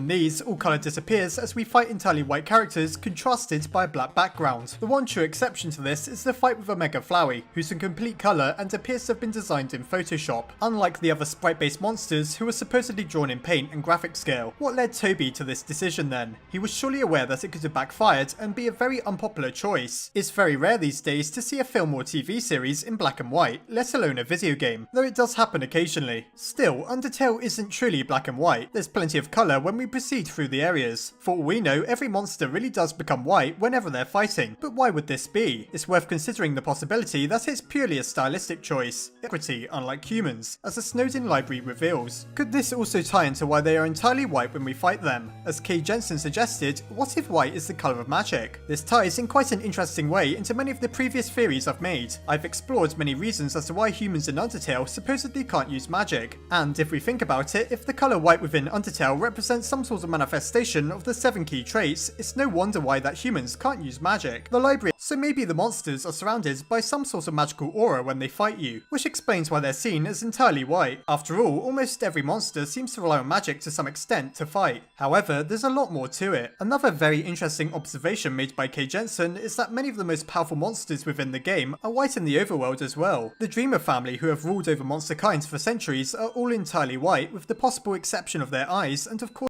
These, all colour disappears as we fight entirely white characters contrasted by a black background. The one true exception to this is the fight with Omega Flowey, who's in complete colour and appears to have been designed in Photoshop, unlike the other sprite-based monsters who were supposedly drawn in paint and graphic scale. What led Toby to this decision then? He was surely aware that it could have backfired and be a very unpopular choice. It's very rare these days to see a film or TV series in black and white, let alone a video game, though it does happen occasionally. Still, Undertale isn't truly black and white. There's plenty of colour when we proceed through the areas. For all we know, every monster really does become white whenever they're fighting, but why would this be? It's worth considering the possibility that it's purely a stylistic choice, equity unlike humans, as the Snowden library reveals. Could this also tie into why they are entirely white when we fight them? As Kay Jensen suggested, what if white is the colour of magic? This ties in quite an interesting way into many of the previous theories I've made. I've explored many reasons as to why humans in Undertale supposedly can't use magic, and if we think about it, if the colour white within Undertale represents some sort of manifestation of the 7 key traits, it's no wonder why that humans can't use magic. The library, so maybe the monsters are surrounded by some sort of magical aura when they fight you, which explains why they're seen as entirely white. After all, almost every monster seems to rely on magic to some extent to fight. However, there's a lot more to it. Another very interesting observation made by Kay Jensen is that many of the most powerful monsters within the game are white in the overworld as well. The Dreamer family, who have ruled over monster kinds for centuries, are all entirely white, with the possible exception of their eyes, and of course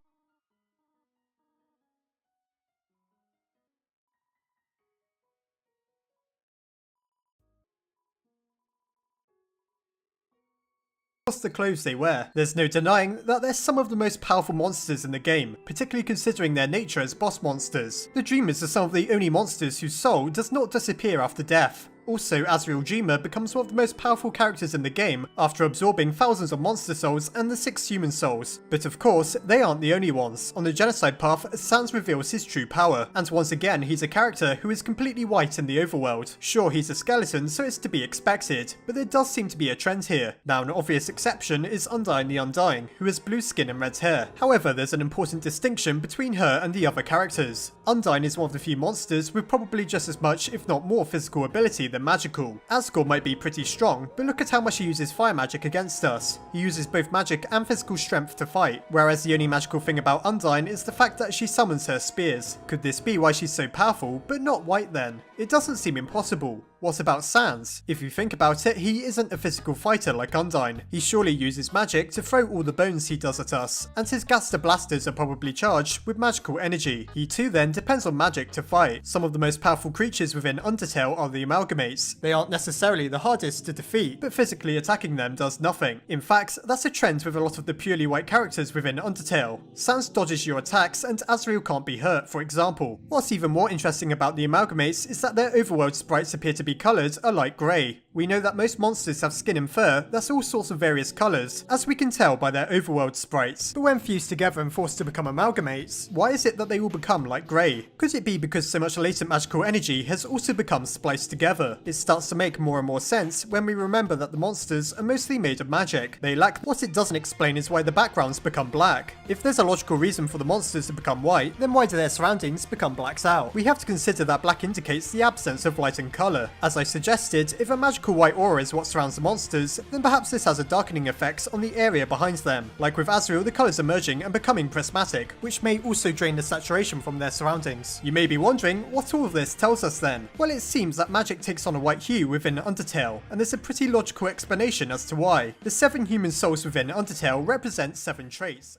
the clothes they wear. There's no denying that they're some of the most powerful monsters in the game, particularly considering their nature as boss monsters. The Dreamers are some of the only monsters whose soul does not disappear after death. Also, Asriel Dreamer becomes one of the most powerful characters in the game after absorbing thousands of monster souls and the 6 human souls. But of course, they aren't the only ones. On the genocide path, Sans reveals his true power, and once again he's a character who is completely white in the overworld. Sure, he's a skeleton, so it's to be expected, but there does seem to be a trend here. Now, an obvious exception is Undyne the Undying, who has blue skin and red hair. However, there's an important distinction between her and the other characters. Undyne is one of the few monsters with probably just as much, if not more, physical ability than magical. Asgore might be pretty strong, but look at how much he uses fire magic against us. He uses both magic and physical strength to fight, whereas the only magical thing about Undyne is the fact that she summons her spears. Could this be why she's so powerful, but not white then? It doesn't seem impossible. What about Sans? If you think about it, he isn't a physical fighter like Undyne. He surely uses magic to throw all the bones he does at us, and his Gaster blasters are probably charged with magical energy. He too then depends on magic to fight. Some of the most powerful creatures within Undertale are the Amalgamates. They aren't necessarily the hardest to defeat, but physically attacking them does nothing. In fact, that's a trend with a lot of the purely white characters within Undertale. Sans dodges your attacks and Asriel can't be hurt, for example. What's even more interesting about the Amalgamates is that their overworld sprites appear to be coloured a light grey. We know that most monsters have skin and fur that's all sorts of various colours, as we can tell by their overworld sprites. But when fused together and forced to become amalgamates, why is it that they all become light grey? Could it be because so much latent magical energy has also become spliced together? It starts to make more and more sense when we remember that the monsters are mostly made of magic. They lack. What it doesn't explain is why the backgrounds become black. If there's a logical reason for the monsters to become white, then why do their surroundings become blacked out? We have to consider that black indicates the absence of light and colour. As I suggested, if a magical white aura is what surrounds the monsters, then perhaps this has a darkening effect on the area behind them. Like with Asriel, the colours are merging and becoming prismatic, which may also drain the saturation from their surroundings. You may be wondering what all of this tells us then. Well, it seems that magic takes on a white hue within Undertale, and there's a pretty logical explanation as to why. The 7 human souls within Undertale represent 7 traits.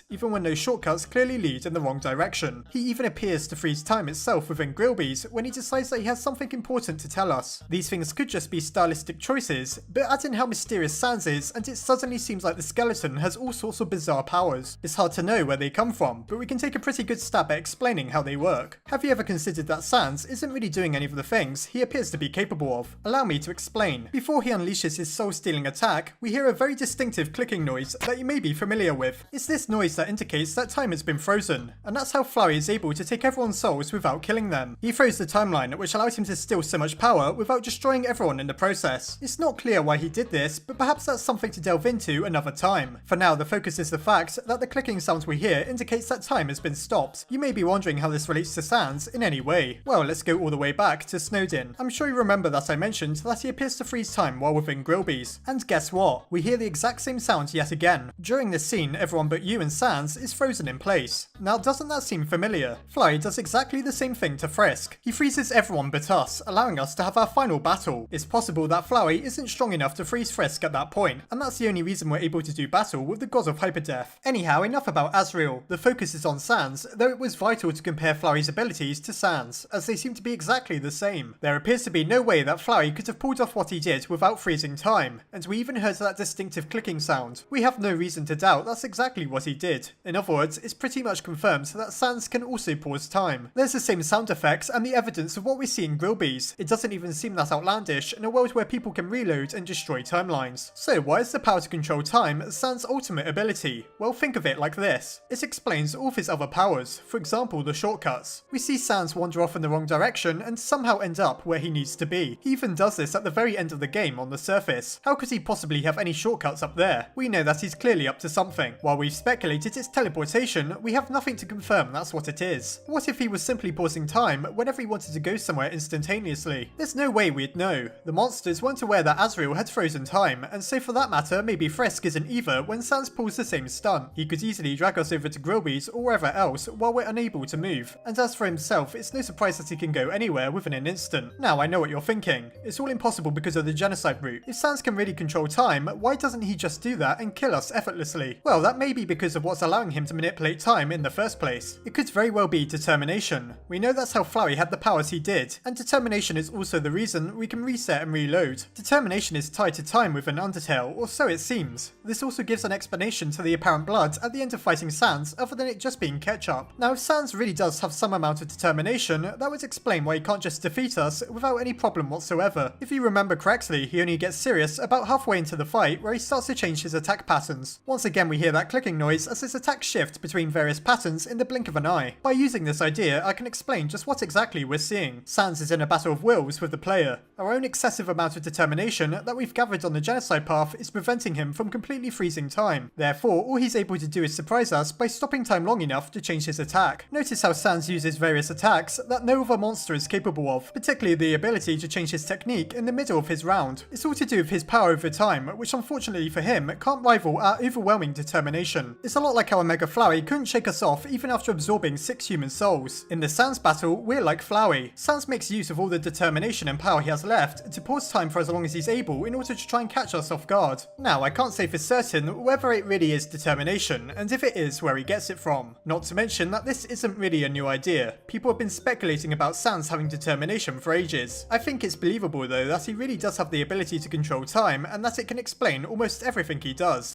Even when those shortcuts clearly lead in the wrong direction. He even appears to freeze time itself within Grillby's when he decides that he has something important to tell us. These things could just be stylistic choices, but add in how mysterious Sans is and it suddenly seems like the skeleton has all sorts of bizarre powers. It's hard to know where they come from, but we can take a pretty good stab at explaining how they work. Have you ever considered that Sans isn't really doing any of the things he appears to be capable of? Allow me to explain. Before he unleashes his soul-stealing attack, we hear a very distinctive clicking noise that you may be familiar with. It's this noise that indicates that time has been frozen, and that's how Flowey is able to take everyone's souls without killing them. He froze the timeline, which allowed him to steal so much power without destroying everyone in the process. It's not clear why he did this, but perhaps that's something to delve into another time. For now, the focus is the fact that the clicking sounds we hear indicates that time has been stopped. You may be wondering how this relates to Sans in any way. Well, let's go all the way back to Snowdin. I'm sure you remember that I mentioned that he appears to freeze time while within Grillby's. And guess what? We hear the exact same sound yet again. During this scene, everyone but you and Sans is frozen in place. Now, doesn't that seem familiar? Fly does exactly the same thing to Frisk. He freezes everyone but us, allowing us to have our final battle. It's possible that Flowey isn't strong enough to freeze Frisk at that point, and that's the only reason we're able to do battle with the gods of hyperdeath. Anyhow, enough about Asriel. The focus is on Sans, though it was vital to compare Flowey's abilities to Sans, as they seem to be exactly the same. There appears to be no way that Flowey could have pulled off what he did without freezing time, and we even heard that distinctive clicking sound. We have no reason to doubt that's exactly what he did. In other words, it's pretty much confirmed that Sans can also pause time. There's the same sound effects and the evidence of what we see in Grillby's. It doesn't even seem that outlandish in a world where people can reload and destroy timelines. So why is the power to control time Sans' ultimate ability? Well, think of it like this. It explains all of his other powers, for example the shortcuts. We see Sans wander off in the wrong direction and somehow end up where he needs to be. He even does this at the very end of the game on the surface. How could he possibly have any shortcuts up there? We know that he's clearly up to something. While we've speculated it's teleportation, we have nothing to confirm that's what it is. What if he was simply pausing time whenever he wanted to go somewhere instantaneously? There's no way we'd know. The monsters weren't aware that Asriel had frozen time, and so for that matter maybe Frisk isn't either when Sans pulls the same stunt. He could easily drag us over to Grillby's or wherever else while we're unable to move, and as for himself, it's no surprise that he can go anywhere within an instant. Now I know what you're thinking. It's all impossible because of the genocide route. If Sans can really control time, why doesn't he just do that and kill us effortlessly? Well, that may be because of what's allowing him to manipulate time in the first place. It could very well be determination. We know that's how Flowey had the powers he did, and determination is also the reason we can reset and reload. Determination is tied to time within Undertale, or so it seems. This also gives an explanation to the apparent blood at the end of fighting Sans other than it just being ketchup. Now if Sans really does have some amount of determination, that would explain why he can't just defeat us without any problem whatsoever. If you remember correctly, he only gets serious about halfway into the fight where he starts to change his attack patterns. Once again we hear that clicking noise as his attacks shift between various patterns in the blink of an eye. By using this idea, I can explain just what exactly we're seeing. Sans is in a battle of wills with the player. Our own excessive amount of determination that we've gathered on the genocide path is preventing him from completely freezing time. Therefore, all he's able to do is surprise us by stopping time long enough to change his attack. Notice how Sans uses various attacks that no other monster is capable of, particularly the ability to change his technique in the middle of his round. It's all to do with his power over time, which unfortunately for him can't rival our overwhelming determination. It's a lot like how Omega Flowey couldn't shake us off even after absorbing 6 human souls. In the Sans battle, we're like Flowey. Sans makes use of all the determination and power he has left to pause time for as long as he's able in order to try and catch us off guard. Now, I can't say for certain whether it really is determination, and if it is, where he gets it from. Not to mention that this isn't really a new idea. People have been speculating about Sans having determination for ages. I think it's believable though that he really does have the ability to control time, and that it can explain almost everything he does.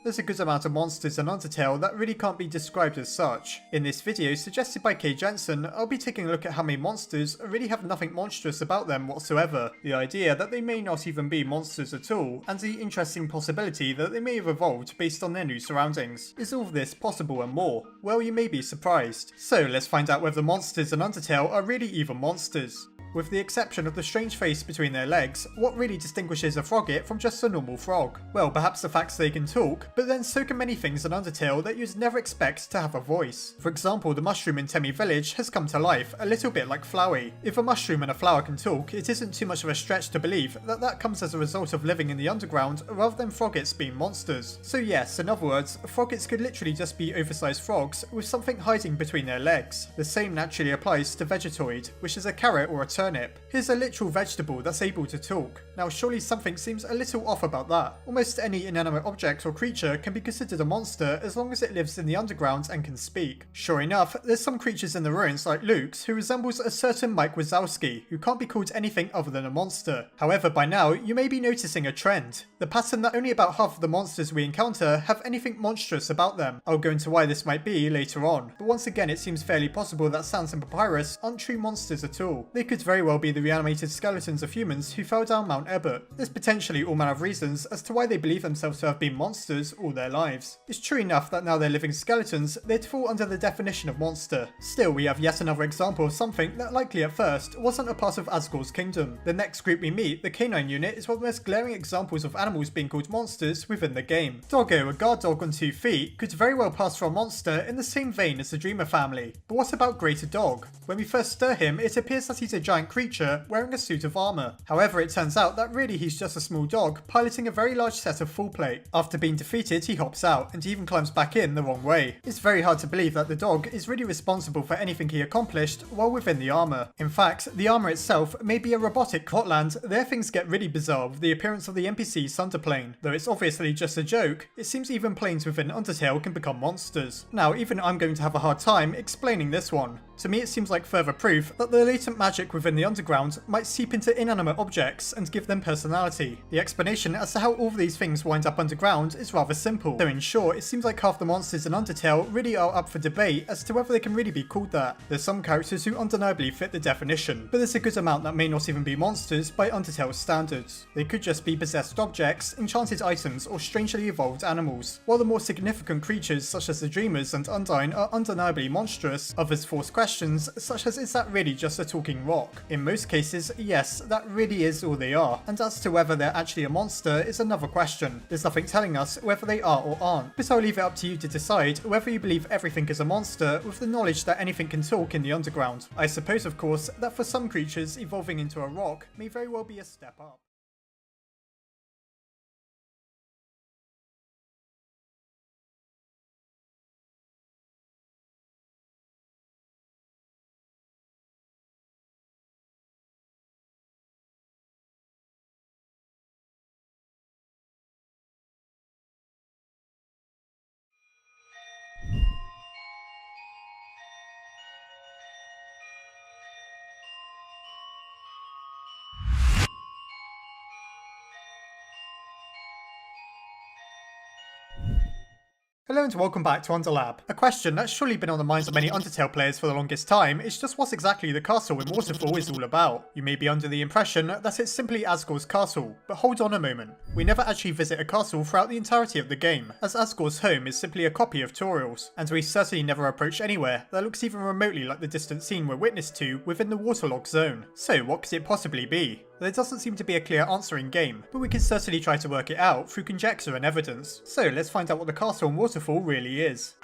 There's a good amount of monsters in Undertale that really can't be described as such. In this video, suggested by K. Jensen, I'll be taking a look at how many monsters really have nothing monstrous about them whatsoever, the idea that they may not even be monsters at all, and the interesting possibility that they may have evolved based on their new surroundings. Is all of this possible and more? Well, you may be surprised. So let's find out whether monsters in Undertale are really even monsters. With the exception of the strange face between their legs, what really distinguishes a frogget from just a normal frog? Well, perhaps the fact they can talk, but then so can many things in Undertale that you'd never expect to have a voice. For example, the mushroom in Temmie Village has come to life a little bit like Flowey. If a mushroom and a flower can talk, it isn't too much of a stretch to believe that that comes as a result of living in the underground rather than froggets being monsters. So yes, in other words, froggets could literally just be oversized frogs with something hiding between their legs. The same naturally applies to Vegetoid, which is a carrot or a turnip. Here's a literal vegetable that's able to talk. Now surely something seems a little off about that. Almost any inanimate object or creature can be considered a monster as long as it lives in the underground and can speak. Sure enough, there's some creatures in the ruins like Luke's who resembles a certain Mike Wazowski, who can't be called anything other than a monster. However, by now you may be noticing a trend. The pattern that only about half of the monsters we encounter have anything monstrous about them. I'll go into why this might be later on, but once again it seems fairly possible that Sans and Papyrus aren't true monsters at all. They could very well be the reanimated skeletons of humans who fell down Mount Ebert. There's potentially all manner of reasons as to why they believe themselves to have been monsters all their lives. It's true enough that now they're living skeletons, they'd fall under the definition of monster. Still, we have yet another example of something that likely at first wasn't a part of Asriel's kingdom. The next group we meet, the canine unit, is one of the most glaring examples of animals being called monsters within the game. Doggo, a guard dog on 2 feet, could very well pass for a monster in the same vein as the Dreamer family. But what about Greater Dog? When we first stir him, it appears that he's a giant creature wearing a suit of armor. However, it turns out that really he's just a small dog piloting a very large set of full plate. After being defeated, he hops out and even climbs back in the wrong way. It's very hard to believe that the dog is really responsible for anything he accomplished while within the armor. In fact, the armor itself may be a robotic Hotland. There things get really bizarre with the appearance of the NPC Sunderplane. Though it's obviously just a joke, it seems even planes within Undertale can become monsters. Now, even I'm going to have a hard time explaining this one. To me, it seems like further proof that the latent magic within the underground might seep into inanimate objects and give them personality. The explanation as to how all of these things wind up underground is rather simple. So in short, it seems like half the monsters in Undertale really are up for debate as to whether they can really be called that. There's some characters who undeniably fit the definition, but there's a good amount that may not even be monsters by Undertale's standards. They could just be possessed objects, enchanted items, or strangely evolved animals. While the more significant creatures such as the Dreamers and Undyne are undeniably monstrous, others force questions such as, is that really just a talking rock? In most cases, yes, that really is all they are, and as to whether they're actually a monster is another question. There's nothing telling us whether they are or aren't, but I'll leave it up to you to decide whether you believe everything is a monster with the knowledge that anything can talk in the underground. I suppose, of course, that for some creatures, evolving into a rock may very well be a step up. Hello and welcome back to UNDERLAB. A question that's surely been on the minds of many Undertale players for the longest time is just what exactly the castle in Waterfall is all about. You may be under the impression that it's simply Asriel's castle, but hold on a moment. We never actually visit a castle throughout the entirety of the game, as Asriel's home is simply a copy of Toriel's, and we certainly never approach anywhere that looks even remotely like the distant scene we're witness to within the waterlogged zone. So what could it possibly be? There doesn't seem to be a clear answer in game, but we can certainly try to work it out through conjecture and evidence. So let's find out what the castle in Waterfall really is.